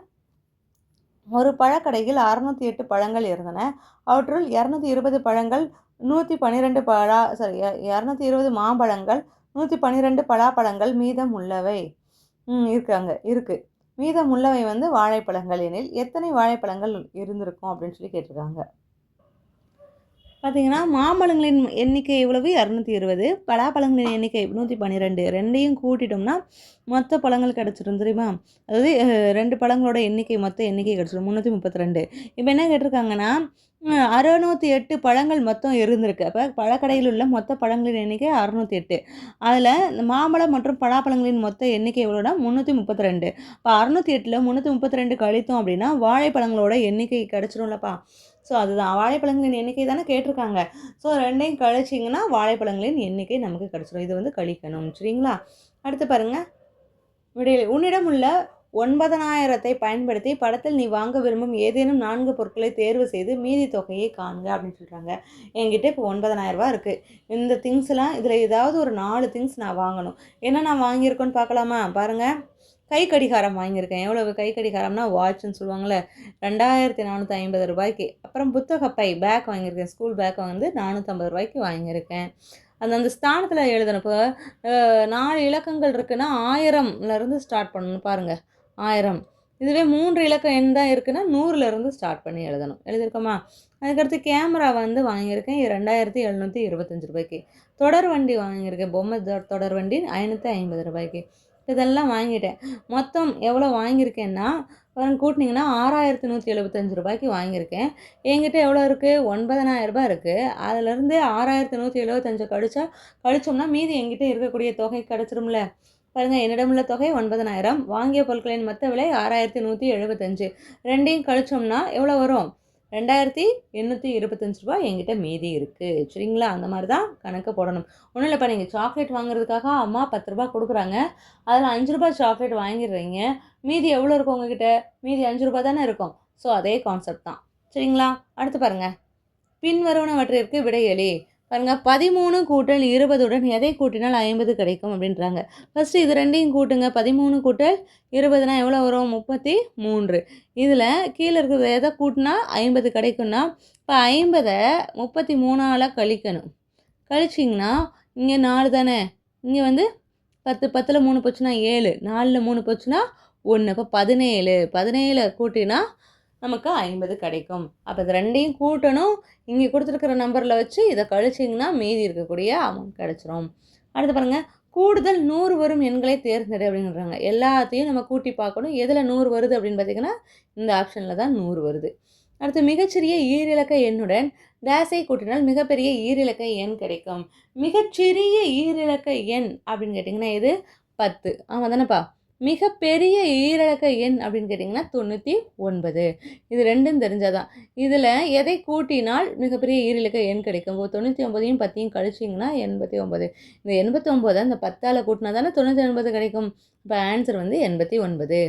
ஒரு பழக்கடையில் 608 பழங்கள் இருந்தன. அவற்றுள் 220 பழங்கள், 112 220 மாம்பழங்கள், 112 பலாப்பழங்கள் மீதம் உள்ளவை இருக்குது. மீதம் உள்ளவை வந்து வாழைப்பழங்கள் எனில் எத்தனை வாழைப்பழங்கள் இருந்திருக்கும் அப்படின்னு சொல்லி கேட்டிருக்காங்க. பார்த்திங்கன்னா, மாம்பழங்களின் எண்ணிக்கை எவ்வளவு? 220. பலாப்பழங்களின் எண்ணிக்கை 112. ரெண்டையும் கூட்டிட்டோம்னா மொத்த பழங்கள் கிடச்சிடும். தெரியுமா? அதாவது 2 பழங்களோட மொத்த எண்ணிக்கை கிடச்சிடும் 332. இப்போ என்ன கேட்டிருக்காங்கன்னா, 608 பழங்கள் மொத்தம் இருந்திருக்கு. அப்போ பழக்கடையில் உள்ள மொத்த பழங்களின் எண்ணிக்கை 608. அதில் இந்த மாம்பழம் மற்றும் பலாப்பழங்களின் மொத்த எண்ணிக்கை எவ்வளோனா 332. இப்போ 608ல் 332 கழித்தோம் அப்படின்னா வாழைப்பழங்களோட எண்ணிக்கை கிடச்சிடும்லப்பா. ஸோ அதுதான் வாழைப்பழங்களின் எண்ணிக்கை தானே கேட்டிருக்காங்க. ஸோ ரெண்டையும் கழிச்சிங்கன்னா வாழைப்பழங்களின் எண்ணிக்கை நமக்கு கிடச்சிடும். இது வந்து கழிக்கணும். சரிங்களா? அடுத்து பாருங்கள், விடையில் உன்னிடம் உள்ள 9000ஐ பயன்படுத்தி படத்தில் நீ வாங்க விரும்பும் ஏதேனும் 4 பொருட்களை தேர்வு செய்து மீதி தொகையை காண்க அப்படின்னு சொல்கிறாங்க. என்கிட்ட இப்போ 9000 ரூபா இருக்குது. இந்த திங்ஸ்லாம் இதில் ஏதாவது ஒரு 4 திங்ஸ் நான் வாங்கணும். என்ன நான் வாங்கியிருக்கோன்னு பார்க்கலாமா? பாருங்கள், கை கடிகாரம் வாங்கியிருக்கேன். எவ்வளவு கை கடிகாரம்னா வாட்ச்னு சொல்லுவாங்கள்ல, 2450 ரூபாய்க்கு. அப்புறம் புத்தக பை பேக் வாங்கியிருக்கேன். ஸ்கூல் பேக் வந்து 450 ரூபாய்க்கு வாங்கியிருக்கேன். அந்த ஸ்தானத்தில் எழுதணும். இப்போ 4 இலக்கங்கள் இருக்குன்னா 1000லேருந்து ஸ்டார்ட் பண்ணணும் பாருங்கள். 1000. இதுவே 3 இலக்க எண் தான் இருக்குன்னா 100லேருந்து ஸ்டார்ட் பண்ணி எழுதணும். எழுதியிருக்கோமா? அதுக்கடுத்து கேமரா வந்து வாங்கியிருக்கேன் 2725 ரூபாய்க்கு. தொடர் வண்டி வாங்கியிருக்கேன். பொம்மை தொடர் வண்டி 550 ரூபாய்க்கு. இதெல்லாம் வாங்கிட்டேன். மொத்தம் எவ்வளோ வாங்கியிருக்கேன்னா கூட்டினீங்கன்னா 6175 ரூபாய்க்கு வாங்கியிருக்கேன். என்கிட்ட எவ்வளோ இருக்குது? 9000 ரூபாய் இருக்குது. அதிலேருந்து 6175 கழிச்சோம்னா மீதி என்கிட்ட இருக்கக்கூடிய தொகை கிடச்சிரும்ல. பாருங்கள், என்னிடம் உள்ள தொகை 9000, வாங்கிய பொருட்களின் மொத்த விலை 6175. ரெண்டையும் கழிச்சோம்னா எவ்வளோ வரும்? 2825 ரூபாய் என்கிட்ட மீதி இருக்குது. சரிங்களா? அந்த மாதிரி தான் கணக்கு போடணும். ஒன்றும் இல்லைப்பா, நீங்கள் சாக்லேட் வாங்குறதுக்காக அம்மா 10 ரூபா கொடுக்குறாங்க. அதில் 5 ரூபாய் சாக்லேட் வாங்கிடுறீங்க. மீதி எவ்வளோ இருக்கும் உங்ககிட்ட? மீதி 5 ரூபாய் தானே இருக்கும். ஸோ அதே கான்செப்ட் தான். சரிங்களா? அடுத்து பாருங்கள், பின்வருவனவற்றிற்கு விடையளி. பாருங்கள், 13 கூட்டல் 20 எதை கூட்டினால் 50 கிடைக்கும் அப்படின்றாங்க. ஃபஸ்ட்டு இது ரெண்டையும் கூட்டுங்க. 13 கூட்டல் 20 எவ்வளோ வரும்? 33. இதில் கீழே இருக்கிறது எதை கூட்டினா 50 கிடைக்கும்னா, இப்போ 50 33ஆல் கழிக்கணும். கழிச்சிங்கன்னா இங்கே 4 தானே, இங்கே வந்து 10, 10ல் 3 போச்சுன்னா 7, 4ல் 3 போச்சுன்னா 1. இப்போ 17 கூட்டினா நமக்கு 50 கிடைக்கும். அப்போ இது ரெண்டையும் கூட்டணும். இங்கே கொடுத்துருக்கிற நம்பரில் வச்சு இதை கழிச்சிங்கன்னா மீதி இருக்கக்கூடிய அமௌண்ட் கிடச்சிரும். அடுத்து பாருங்கள், கூடுதல் 100 வரும் எண்களை தேர்ந்தெடு அப்படின்றாங்க. எல்லாத்தையும் நம்ம கூட்டி பார்க்கணும். எதில் 100 வருது அப்படின்னு பார்த்திங்கன்னா இந்த ஆப்ஷனில் தான் 100 வருது. அடுத்து, மிகச்சிறிய ஈரிலக்க எண்ணுடன் டேஸை கூட்டினால் மிகப்பெரிய ஈரிலக்க எண் கிடைக்கும். மிகச்சிறிய ஈரிலக்க எண் அப்படின்னு கேட்டிங்கன்னா இது 10. ஆமாம் தானேப்பா? மிகப்பெரிய ஈரிலக்க எண் அப்படின்னு கேட்டிங்கன்னா 99. இது ரெண்டும் தெரிஞ்சாதான். இதில் எதை கூட்டினால் மிகப்பெரிய ஈரிலக்க எண் கிடைக்கும்? 99ஐயும் 10ஐயும் கழிச்சிங்கன்னா 89. இந்த 89 இந்த 10ஆல் கூட்டினா தானே 99 கிடைக்கும். இப்போ ஆன்சர் வந்து 89.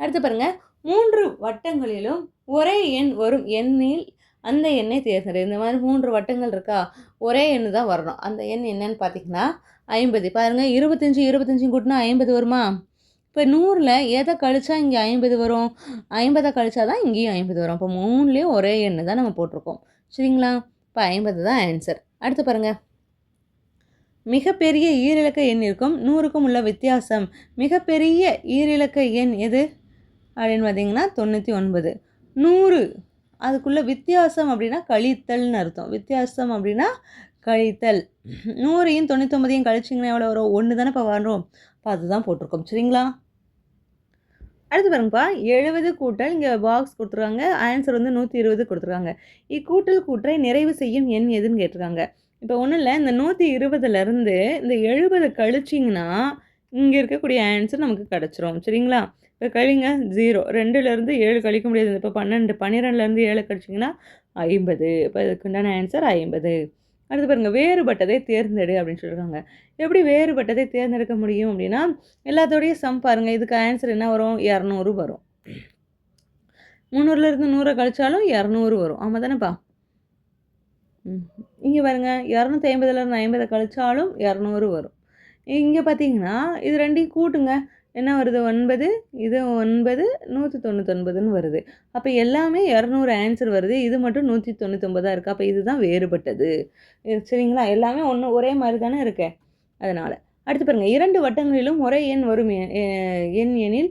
அடுத்து பாருங்கள், 3 வட்டங்களிலும் ஒரே எண் வரும் எண்ணில் அந்த எண்ணை தேர்ந்தெடு. இந்த மாதிரி 3 வட்டங்கள் இருக்கா, ஒரே எண்ணு தான் வரணும். அந்த எண் என்னன்னு பார்த்தீங்கன்னா 50. பாருங்கள், 25 கூட்டினா 50 வருமா? இப்போ 100ல் எதை கழிச்சா இங்கே 50 வரும்? 50 கழிச்சா தான் இங்கேயும் 50 வரும். அப்போ 3லேயும் ஒரே எண்ணு தான் நம்ம போட்டிருக்கோம். சரிங்களா? இப்போ 50 தான் ஆன்சர். அடுத்து பாருங்கள், மிகப்பெரிய ஈரிலக்க எண் இருக்கும் 100க்கும் உள்ள வித்தியாசம். மிகப்பெரிய ஈரிலக்க எண் எது அப்படின்னு பார்த்தீங்கன்னா 99. 100 அதுக்குள்ள வித்தியாசம் அப்படின்னா கழித்தல்னு அர்த்தம். வித்தியாசம் அப்படின்னா கழித்தல். 100ஐயும் 99ஐயும் கழிச்சிங்கன்னா எவ்வளோ வரும்? 1 தானே இப்போ வரும். இப்போ அதுதான் போட்டிருக்கோம். சரிங்களா? அடுத்து பாருங்கப்பா, 70 கூட்டல் இங்கே பாக்ஸ் கொடுத்துருக்காங்க. ஆன்சர் வந்து 120 கொடுத்துருக்காங்க. இக்கூட்டல் கூற்றை நிறைவு செய்யும் எண் எதுன்னு கேட்டிருக்காங்க. இப்போ ஒன்றும் இல்லை, இந்த 120லேருந்து இந்த 70 கழிச்சிங்கன்னா இங்கே இருக்கக்கூடிய ஆன்சர் நமக்கு கிடச்சிரும். சரிங்களா? இப்போ கழிங்க 0. 2லேருந்து 7 கழிக்க முடியாது. இப்போ 12, 12லேருந்து 7 கழிச்சிங்கன்னா 50. இப்போ இதுக்குண்டான ஆன்சர் 50. அடுத்து பாருங்கள், வேறுபட்டதை தேர்ந்தெடு அப்படின்னு சொல்லியிருக்காங்க. எப்படி வேறுபட்டதை தேர்ந்தெடுக்க முடியும் அப்படின்னா, எல்லாத்தோடைய சம் பாருங்கள். இதுக்கு ஆன்சர் என்ன வரும்? 200 வரும். 300லேருந்து 100 கழிச்சாலும் 200 வரும். ஆமாம் தானேப்பா? இங்கே பாருங்கள், 250லேருந்து 50 கழிச்சாலும் 200 வரும். இங்கே பார்த்தீங்கன்னா இது ரெண்டையும் கூட்டுங்க. என்ன வருது? 9, இது 9, 199ன்னு வருது. அப்போ எல்லாமே 200 ஆன்சர் வருது. இது மட்டும் 199 இருக்குது. அப்போ இதுதான் வேறுபட்டது. சரிங்களா? எல்லாமே ஒரே மாதிரி தானே இருக்கு. அதனால் அடுத்து பாருங்கள், 2 வட்டங்களிலும் ஒரே எண் வரும் எண் எனில்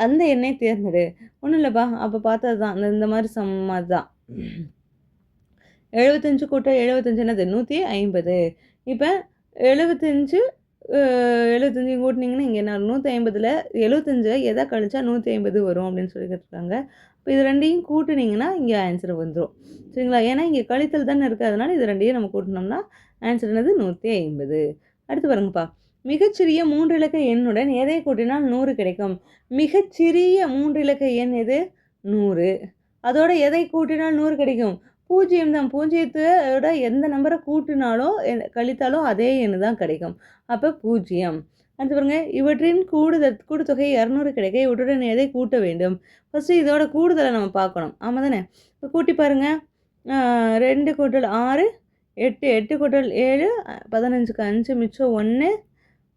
அந்த எண்ணை தேர்ந்தெடு. ஒன்றும் இல்லைப்பா, அப்போ பார்த்தது தான் இந்த மாதிரி சம்மது தான். 75 கூட்டல் 75 என்னது? 150. இப்போ 75 கூட்டினீங்கன்னா இங்கே என்ன? 150ல் 75 எதை கழிச்சா 150 வரும் அப்படின்னு சொல்லி கேட்டிருக்காங்க. இப்போ இது ரெண்டையும் கூட்டினீங்கன்னா இங்கே ஆன்சர் வந்துடும். சரிங்களா? ஏன்னா இங்கே கழித்தல் தானே இருக்குது. அதனால் இது ரெண்டையும் நம்ம கூட்டினோம்னா ஆன்சர் என்னது? 150. அடுத்து பாருங்கப்பா, மிகச்சிறிய 3 இலக்க எண்ணுடன் எதை கூட்டினால் 100 கிடைக்கும்? மிகச்சிறிய 3 இலக்க எண் எது? 100. அதோட எதை கூட்டினால் 100 கிடைக்கும்? 0 தான். 0த்தோட எந்த நம்பரை கூட்டினாலும் கழித்தாலோ அதே எண்ணு தான் கிடைக்கும். அப்போ 0. அடுத்து பாருங்க, இவற்றின் கூடுதொகை 200 கிடைக்க இவற்றுடன் எதை கூட்ட வேண்டும்? ஃபஸ்ட்டு இதோட கூடுதலை நம்ம பார்க்கணும். ஆமாம் தானே? இப்போ கூட்டி பாருங்கள். 2 கூட்டல் 6 8, 8 கூட்டல் 7 15க்கு 5 மிச்சம் 1,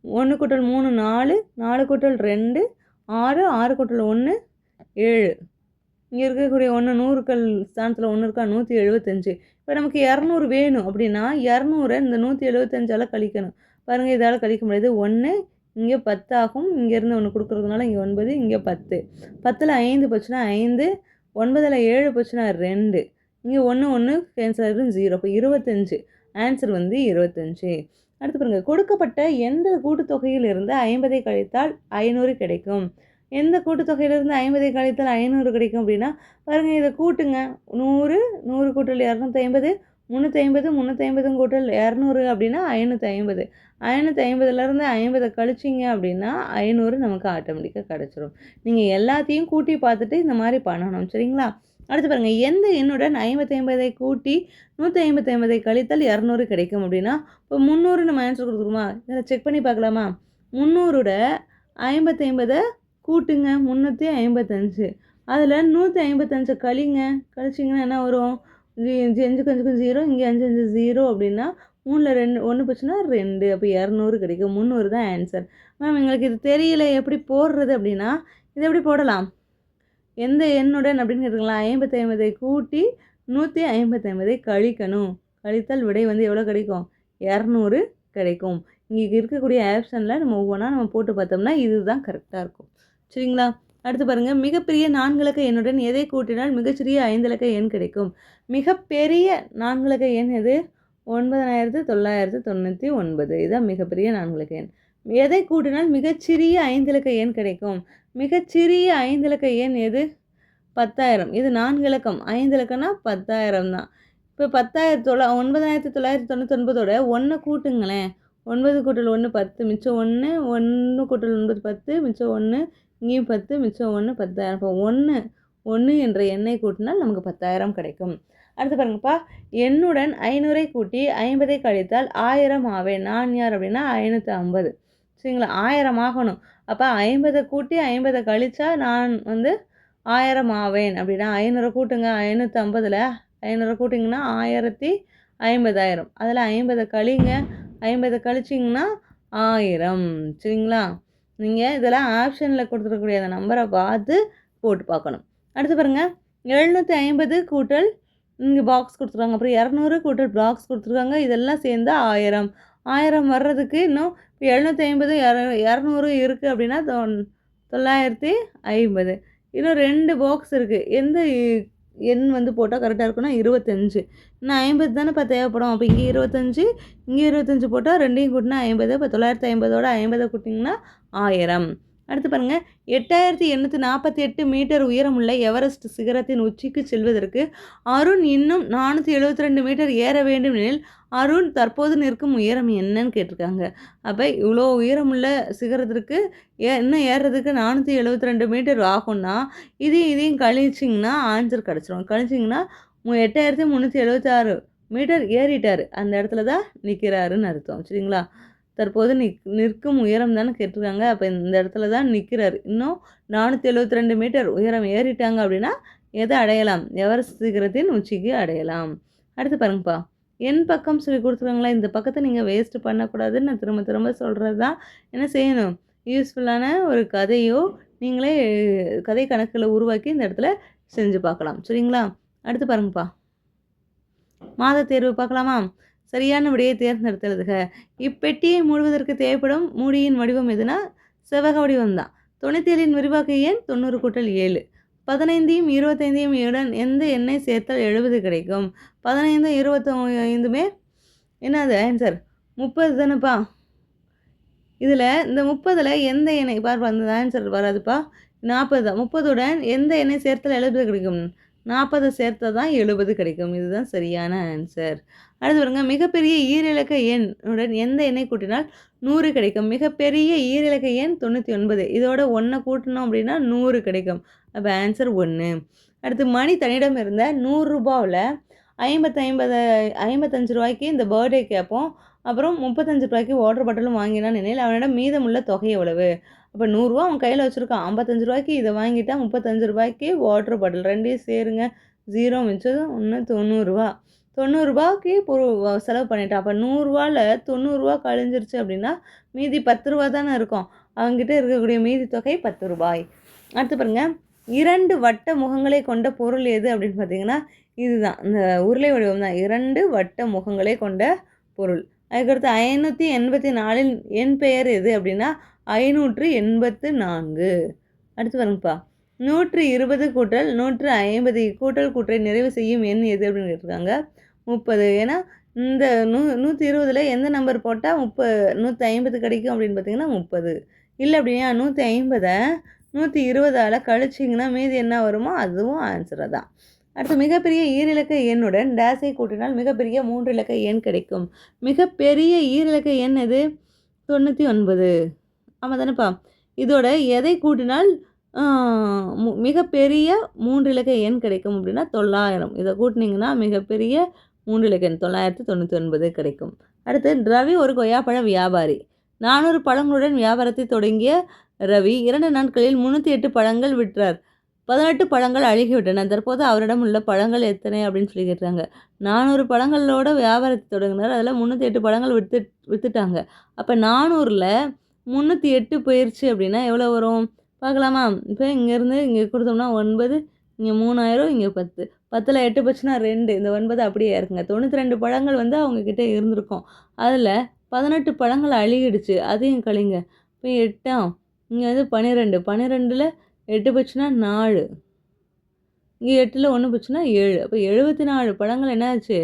1 கூட்டல் 3 4, 4 கூட்டல் 2 6 6 கூட்டல் 1 7. இங்கே இருக்கக்கூடிய 1 100கள் ஸ்தானத்தில் 1 இருக்கா 175. இப்போ நமக்கு 200 வேணும் அப்படின்னா 200 இந்த 175ஆல் கழிக்கணும். பாருங்கள், இதால் கழிக்க முடியாது. 1 இங்கே 10 ஆகும். இங்கேருந்து 1 கொடுக்குறதுனால இங்கே 9, இங்கே 10. 10ல் 5 போச்சுன்னா 5, 9ல் 7 போச்சுன்னா 2, இங்கே 1 1 கேன்சல் ஆகிடும் 0. அப்போ 25. ஆன்சர் வந்து 25. அடுத்து பாருங்கள், கொடுக்கப்பட்ட எந்த கூட்டுத்தொகையில் இருந்து 50ஐ கழித்தால் 500 கிடைக்கும்? எந்த கூட்டுத்தொகையிலிருந்து 50ஐ கழித்தால் 500 கிடைக்கும் அப்படின்னா பாருங்கள், இதை கூட்டுங்க. 100 100 கூட்டல் 250 350 350 கூட்டல் 200 அப்படின்னா 550. 550லேருந்து 50 கழிச்சிங்க அப்படின்னா 500 நமக்கு ஆட்டோமேட்டிக்காக கிடச்சிரும். நீங்கள் எல்லாத்தையும் கூட்டி பார்த்துட்டு இந்த மாதிரி பண்ணணும். சரிங்களா? அடுத்து பாருங்கள், எந்த எண்ணுடன் 550ஐ கூட்டி 155ஐ கழித்தால் 200 கிடைக்கும் அப்படின்னா இப்போ 300 நம்ம ஆன்சர் கொடுத்துருமா? இதில் செக் பண்ணி பார்க்கலாமா? 300ஓட 550 கூட்டுங்க 355. அதில் 155 கழிங்க. கழிச்சிங்கன்னா என்ன வரும்? 5 5 0, இங்கே 5 5 0 அப்படின்னா 3ல் 2 1 போச்சுன்னா 2. அப்போ 200 கிடைக்கும். 300 தான் ஆன்சர். மேம் எங்களுக்கு இது தெரியல, எப்படி போடுறது அப்படின்னா இதை எப்படி போடலாம்? எந்த எண்ணுடன் அப்படின்னு கேட்டுக்கலாம். 550ஐ கூட்டி 155ஐ கழிக்கணும். கழித்தால் விடை வந்து எவ்வளோ கிடைக்கும்? 200 கிடைக்கும். இங்கே இருக்கக்கூடிய ஆப்ஷனில் நம்ம ஒவ்வொன்றா நம்ம போட்டு பார்த்தோம்னா இதுதான் கரெக்டாக இருக்கும். சரிங்களா? அடுத்து பாருங்கள், மிகப்பெரிய 4 இலக்க எண்ணுடன் எதை கூட்டினால் மிகச்சிறிய 5 இலக்க எண் கிடைக்கும்? மிகப்பெரிய 4 இலக்க எண் எது? 9999. இதுதான் மிகப்பெரிய 4 இலக்க எண். எதை கூட்டினால் மிகச்சிறிய 5 இலக்க எண் கிடைக்கும்? மிகச்சிறிய 5 இலக்க எண் எது? 10,000. இது 4 இலக்கம். 5 இலக்கம்னா 10,000 தான். இப்போ 9999ஓட 1 கூட்டுங்களேன். 9 கூட்டல் 1 10, மிச்சம் 1, 1 கூட்டல் 9 10, மிச்சம் 1, இங்கேயும் 10, மிச்சம் 1 10,000. இப்போ 1 1 என்ற எண்ணை கூட்டினால் நமக்கு 10,000 கிடைக்கும். அடுத்து பாருங்கப்பா, எண்ணுடன் 500ஐ கூட்டி 50ஐ கழித்தால் 1000 ஆவேன். நான் யார் அப்படின்னா 550. சரிங்களா? 1000 ஆகணும். அப்போ 50 கூட்டி 50 கழிச்சா நான் வந்து 1000 ஆவேன் அப்படின்னா 500 கூட்டுங்க. 550ல் 500 கூட்டிங்கன்னா 1050. அதில் 50 கழிங்க. 50 கழிச்சிங்கன்னா 1000. சரிங்களா? நீங்கள் இதெல்லாம் ஆப்ஷனில் கொடுத்துருக்கக்கூடிய அந்த நம்பரை பார்த்து போட்டு பார்க்கணும். அடுத்து பாருங்கள், 750 கூட்டல் இங்கே பாக்ஸ் கொடுத்துருக்காங்க. அப்புறம் 200 கூட்டல் பாக்ஸ் கொடுத்துருக்காங்க. இதெல்லாம் சேர்ந்து 1000. 1000 வர்றதுக்கு இன்னும் இப்போ 750 200 இருக்குது அப்படின்னா 950. இன்னும் 2 பாக்ஸ் இருக்குது. எந்த எண் வந்து போட்டால் கரெக்டாக இருக்குன்னா 25. இன்னும் 50 தானேப்பா தேவைப்படும். அப்போ இங்கே 25, இங்கே 25 போட்டால் 2ஐயும் கூட்டினா 50. இப்போ 950ஓட 50 கூட்டிங்கன்னா 1000. அடுத்து பாருங்கள், 8848 மீட்டர் உயரமுள்ள எவரெஸ்ட் சிகரத்தின் உச்சிக்கு செல்வதற்கு அருண் இன்னும் 472 மீட்டர் ஏற வேண்டும் எனில் அருண் தற்போது நிற்கும் உயரம் என்னன்னு கேட்டிருக்காங்க. அப்போ இவ்வளோ உயரமுள்ள சிகரத்திற்கு இன்னும் ஏறுறதுக்கு 472 மீட்டர் ஆகும்னா இதையும் கழிச்சிங்கன்னா ஆன்சர் கிடச்சிரும். கழிச்சிங்கன்னா 8376 மீட்டர் ஏறிட்டார். அந்த இடத்துல தான் நிற்கிறாருன்னு அர்த்தம். சரிங்களா? தற்போது நிற்கும் உயரம் தானே கேட்டிருக்காங்க. அப்போ இந்த இடத்துல தான் நிற்கிறாரு. இன்னும் 472 மீட்டர் உயரம் ஏறிட்டாங்க அப்படின்னா எதை அடையலாம்? எவரெஸ்ட் சிகரத்தின் உச்சிக்கு அடையலாம். அடுத்து பாருங்கப்பா, என் பக்கம் சொல்லி கொடுத்துருக்காங்களா? இந்த பக்கத்தை நீங்கள் வேஸ்ட்டு பண்ணக்கூடாதுன்னு நான் திரும்ப திரும்ப சொல்கிறது தான். என்ன செய்யணும்? யூஸ்ஃபுல்லான ஒரு கதையோ நீங்களே கதை கணக்கில் உருவாக்கி இந்த இடத்துல செஞ்சு பார்க்கலாம். சரிங்களா? அடுத்து பாருங்கப்பா, மாத தேர்வு பார்க்கலாமா? சரியான விடையை தேர்ந்தெடுத்தெழுதுக. இப்பெட்டியை மூடுவதற்கு தேவைப்படும் மூடியின் வடிவம் எதுனா செவ்வக வடிவம் தான். 97 விரிவாக்க எண் 90 கூட்டல் 7. 15ஐயும் 25ஐயும் உடன் எந்த எண்ணை சேர்த்தால் 70 கிடைக்கும்? 15 25மே என்னது ஆன்சர்? 30 தானேப்பா. இதில் இந்த 30ல் எந்த எண்ணெய் பார்ப்பா, அந்த ஆன்சர் வராதுப்பா. 40 தான். 30உடன் எந்த எண்ணெய் சேர்த்தால் 70 கிடைக்கும்? 40 சேர்த்தா தான் 70 கிடைக்கும். இதுதான் சரியான ஆன்சர். அடுத்து பாருங்க, மிகப்பெரிய ஈரிலக்க எண் உடன் எந்த எண்ணை கூட்டினால் 100 கிடைக்கும்? மிகப்பெரிய ஈரிலக்க எண் 99. இதோட 1 கூட்டணும் அப்படின்னா 100 கிடைக்கும். அப்போ ஆன்சர் 1. அடுத்து, மணி தன்னிடம் இருந்த 100 ரூபாவில் 55 ரூபாய்க்கு இந்த பர்த்டே கேட்போம், அப்புறம் 35 ரூபாய்க்கு வாட்டர் பாட்டிலும் வாங்கினான் எனில் அவனிடம் மீதமுள்ள தொகை எவ்வளவு? அப்போ 100 ரூபா அவன் கையில் வச்சுருக்கான். 55 ரூபாய்க்கு இதை வாங்கிட்டா 35 ரூபாய்க்கு வாட்டர் பாட்டில் ரெண்டையும் சேருங்க. 0 மிச்சம் 1 90 ரூபா. 90 ரூபாய்க்கு செலவு பண்ணிட்டான். அப்போ 100 ரூபாவில் 90 ரூபா கழிஞ்சிருச்சு அப்படின்னா மீதி 10 ரூபா தானே இருக்கும். அவங்ககிட்ட இருக்கக்கூடிய மீதி தொகை 10 ரூபாய். அடுத்து பாருங்கள், 2 வட்ட முகங்களை கொண்ட பொருள் எது அப்படின்னு பார்த்தீங்கன்னா இதுதான், இந்த உருளை வடிவம் தான். 2 வட்ட முகங்களை கொண்ட பொருள். அதுக்கடுத்து 584 எண் பெயர் எது அப்படின்னா 584. அடுத்து பாருங்கப்பா, 120 கூட்டல் 150 கூட்டல் கூற்றை நிறைவு செய்யும் எண் எது அப்படின்னு கேட்டிருக்காங்க 30. ஏன்னா இந்த 120ல் எந்த நம்பர் போட்டால் 150 கிடைக்கும் அப்படின்னு பார்த்தீங்கன்னா 30. இல்லை அப்படின்னா 150 120ஆல் கழிச்சிங்கன்னா மீதி என்ன வருமோ அதுவும் ஆன்சரை தான். அடுத்து, மிகப்பெரிய ஈரிலக்க எண்ணுடன் டேஸை கூட்டினால் மிகப்பெரிய 3 இலக்க எண் கிடைக்கும். மிகப்பெரிய ஈரிலக்க எண் எது? 99. ஆமாம் தானேப்பா? இதோட எதை கூட்டினால் மிகப்பெரிய 3 இலக்க எண் கிடைக்கும் அப்படின்னா 900. இதை கூட்டினீங்கன்னா மிகப்பெரிய 3 இலக்க எண் 999 கிடைக்கும். அடுத்து, ரவி ஒரு கொய்யாப்பழ வியாபாரி. 400 பழங்களுடன் வியாபாரத்தை தொடங்கிய ரவி 2 நாட்களில் 308 பழங்கள் விற்றார். 18 பழங்கள் அழுகிவிட்டன. தற்போது அவரிடம் உள்ள பழங்கள் எத்தனை அப்படின்னு சொல்லி கேட்டாங்க. 400 பழங்களோட வியாபாரத்தை தொடங்கினார். அதில் 308 பழங்கள் விற்றுட்டாங்க. அப்போ 400ல் 308 போயிடுச்சு அப்படின்னா எவ்வளோ வரும் பார்க்கலாமா? இப்போ இங்கேருந்து இங்கே கொடுத்தோம்னா 9, இங்கே 3000, இங்கே 10. 10ல் 8 போச்சுன்னா 2, இந்த 9 அப்படியே இருக்குங்க. 92 பழங்கள் அவங்கக்கிட்ட இருந்திருக்கும். அதில் 18 பழங்கள் அழுகிடுச்சு, அதையும் கழிங்க. இப்போ 8, இங்கே 12, 12ல் 8 போச்சுன்னா 4, இங்கே 8ல் 1 போச்சுன்னா 7. அப்போ 74 பழங்கள் என்னாச்சு?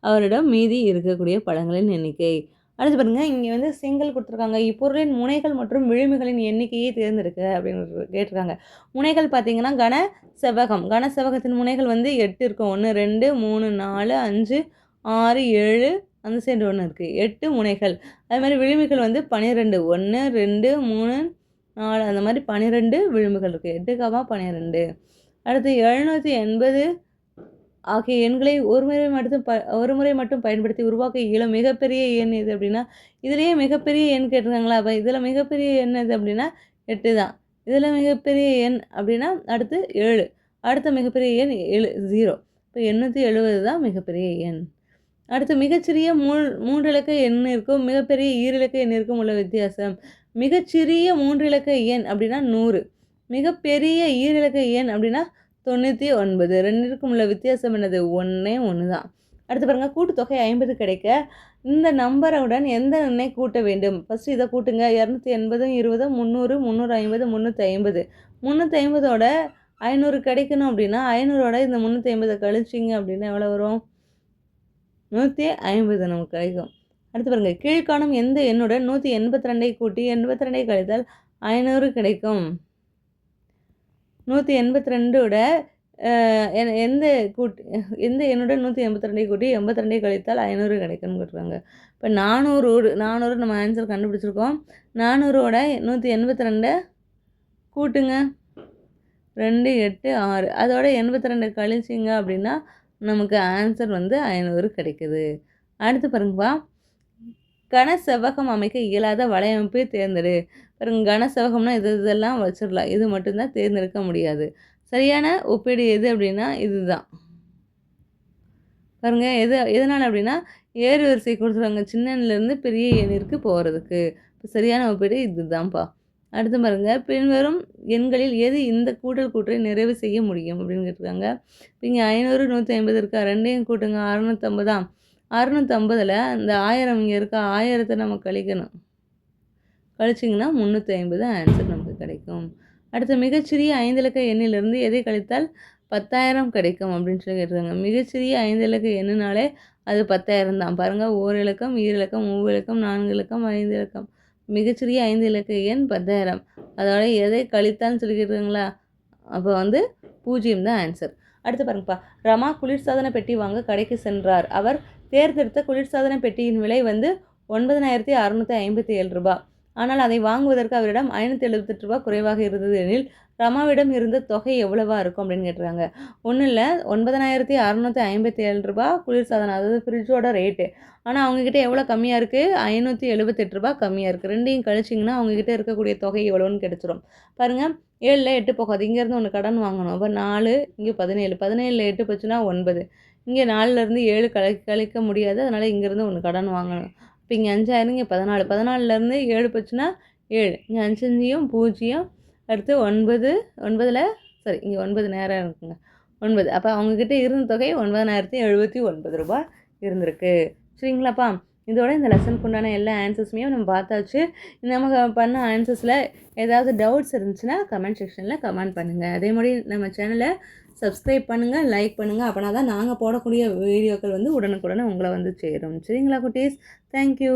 அவரிடம் மீதி இருக்கக்கூடிய பழங்களின் எண்ணிக்கை. அடுத்து பாருங்கள், இங்கே சிங்கிள் கொடுத்துருக்காங்க. இப்பொருளின் முனைகள் மற்றும் விளிம்புகளின் எண்ணிக்கையை தேர்ந்தெடுக்க அப்படின்னு கேட்டிருக்காங்க. முனைகள் பார்த்தீங்கன்னா கன செவ்வகம். கன செவ்வகத்தின் முனைகள் 8 இருக்கும். 1, 2, 3, 4, 5, 6, 7, அந்த சைடு 1 இருக்குது. 8 முனைகள். அது மாதிரி விளிம்புகள் 12. 1, 2, 3, 4, அந்த மாதிரி 12 விளிம்புகள் இருக்குது. 8, 12. அடுத்து 780 ஆகிய எண்களை ஒரு முறை மட்டும் பயன்படுத்தி உருவாக்க இயலும் மிகப்பெரிய எண் எது அப்படின்னா, இதுலேயே மிகப்பெரிய எண் கேட்டிருக்காங்களா? அப்போ இதில் மிகப்பெரிய எண் எது அப்படின்னா 8 தான். இதில் மிகப்பெரிய எண் அப்படின்னா அடுத்து 7. அடுத்த மிகப்பெரிய எண் 0. இப்போ 870 தான் மிகப்பெரிய எண். அடுத்து, மிகச்சிறிய 3 இலக்க எண்ணிற்கும் மிகப்பெரிய ஈரிலக்க எண்ணிற்கும் உள்ள வித்தியாசம். மிகச்சிறிய 3 இலக்க எண் அப்படின்னா 100. மிகப்பெரிய ஈரிலக்க எண் அப்படின்னா 99. ரெண்டிற்கும் உள்ள வித்தியாசம் என்னது? 1 தான். அடுத்து பாருங்கள், கூட்டுத்தொகை 50 கிடைக்க இந்த நம்பருடன் எந்த எண்ணை கூட்ட வேண்டும்? ஃபஸ்ட்டு இதை கூட்டுங்க. 280, 20, 300, 350, 350. 350ஓட 500 கிடைக்கணும் அப்படின்னா 500ஓட இந்த 350 கழிச்சிங்க அப்படின்னா எவ்வளோ வரும்? 150 நமக்கு கிடைக்கும். அடுத்து பாருங்கள், கீழ்காணும் எந்த எண்ணுடன் 182 கூட்டி 82 கழித்தால் 500 கிடைக்கும்? 182ஓட எந்த எண்ணுடன் 182 கூட்டி 82 கழித்தால் 500 கிடைக்கும்னு கேட்டுருக்காங்க. இப்போ 400 நம்ம ஆன்சர் கண்டுபிடிச்சிருக்கோம். 400ஓட 182 கூட்டுங்க. 2, 8, 6. அதோட 82 கழிச்சிங்க அப்படின்னா நமக்கு ஆன்சர் 500 கிடைக்குது. அடுத்து பாருங்கப்பா, கன செவ்வகம் அமைக்க இயலாத வலையமைப்பை தேர்ந்தெடு. பாருங்க, கன செவ்வகம்னா இதெல்லாம் வச்சிடலாம். இது மட்டும்தான் தேர்ந்தெடுக்க முடியாது. சரியான ஒப்பீடு எது அப்படின்னா இதுதான். பாருங்கள், எதனால் அப்படின்னா ஏறு வரிசை கொடுத்துருவாங்க சின்னன்லேருந்து பெரிய எண்ணிற்கு போகிறதுக்கு. இப்போ சரியான ஒப்பீடு இதுதான்ப்பா. அடுத்து பாருங்கள், பின்வரும் எண்களில் எது இந்த கூட்டல் கூற்றை நிறைவு செய்ய முடியும் அப்படின்னு கேட்டிருக்காங்க. இப்போ இங்கே 500, 150 இருக்கா? ரெண்டையும் கூட்டுங்க. 650. 650ல் இந்த 1000 இங்கே இருக்கா? 1000த்தை நம்ம கழிக்கணும். கழிச்சிங்கன்னா 350 ஆன்சர் நமக்கு கிடைக்கும். அடுத்து, மிகச்சிறிய 5 இலக்க எண்ணிலிருந்து எதை கழித்தால் 10,000 கிடைக்கும் அப்படின்னு சொல்லி கேட்டிருக்காங்க. மிகச்சிறிய 5 இலக்க எண்ணினாலே அது 10,000 தான். பாருங்கள், 1 இலக்கம், 2 இலக்கம், 3 இலக்கம், 4 இலக்கம், 5 இலக்கம். மிகச்சிறிய 5 இலக்க எண் 10,000. அதோட எதை கழித்தான்னு சொல்லி கேட்டிருக்காங்களா? அப்போ 0 தான் ஆன்சர். அடுத்து பாருங்கப்பா, ரமா குளிர்சாதன பெட்டி வாங்க கடைக்கு சென்றார். அவர் தேர்ந்தெடுத்த குளிர்சாதன பெட்டியின் விலை 9,657 ரூபாய். ஆனால் அதை வாங்குவதற்கு அவரிடம் 578 ரூபாய் குறைவாக இருந்தது எனில் ரமாவிடம் இருந்த தொகை எவ்வளவா இருக்கும் அப்படின்னு கேட்டுறாங்க. ஒன்றும் இல்லை, 9,657 ரூபாய் குளிர்சாதனம், அதாவது ஃப்ரிட்ஜோட ரேட்டு. ஆனால் அவங்கக்கிட்ட எவ்வளோ கம்மியாக இருக்குது? 578 ரூபாய் கம்மியாக இருக்குது. ரெண்டையும் கழிச்சிங்கன்னா அவங்கக்கிட்ட இருக்கக்கூடிய தொகை எவ்வளோன்னு கிடச்சிரும். பாருங்கள், 7ல் 8 போகாது. இங்கேருந்து ஒன்று கடன் வாங்கணும். அப்போ 4, இங்கே 17. 17ல் 8 போச்சுன்னா 9. இங்கே 4லேருந்து 7 கழிக்க முடியாது. அதனால் இங்கேருந்து ஒன்று கடன் வாங்கணும். இப்போ இங்கே 5000, இங்கே 14. 14லேருந்து 7 போச்சுன்னா 7 இங்கே 5 0 அடுத்து 9 9ல் சரி இங்கே 9 நேரம் இருக்குங்க 9 அப்போ அவங்கக்கிட்ட இருந்த தொகை 9,079 ரூபாய் இருந்திருக்கு. சரிங்களாப்பா? இதோட இந்த லெசனுக்கு உண்டான எல்லா ஆன்சர்ஸுமே நம்ம பார்த்தாச்சு. நம்ம பண்ண ஆன்சர்ஸில் ஏதாவது டவுட்ஸ் இருந்துச்சுன்னா கமெண்ட் செக்ஷனில் கமெண்ட் பண்ணுங்கள். அதே மாதிரி நம்ம சேனலை சப்ஸ்கிரைப் பண்ணுங்கள், லைக் பண்ணுங்கள். அப்படின்னா தான் நாங்கள் போடக்கூடிய வீடியோக்கள் வந்து உடனுக்குடனே உங்களை வந்து சேரும். சரிங்களா குட்டீஸ்? தேங்க்யூ.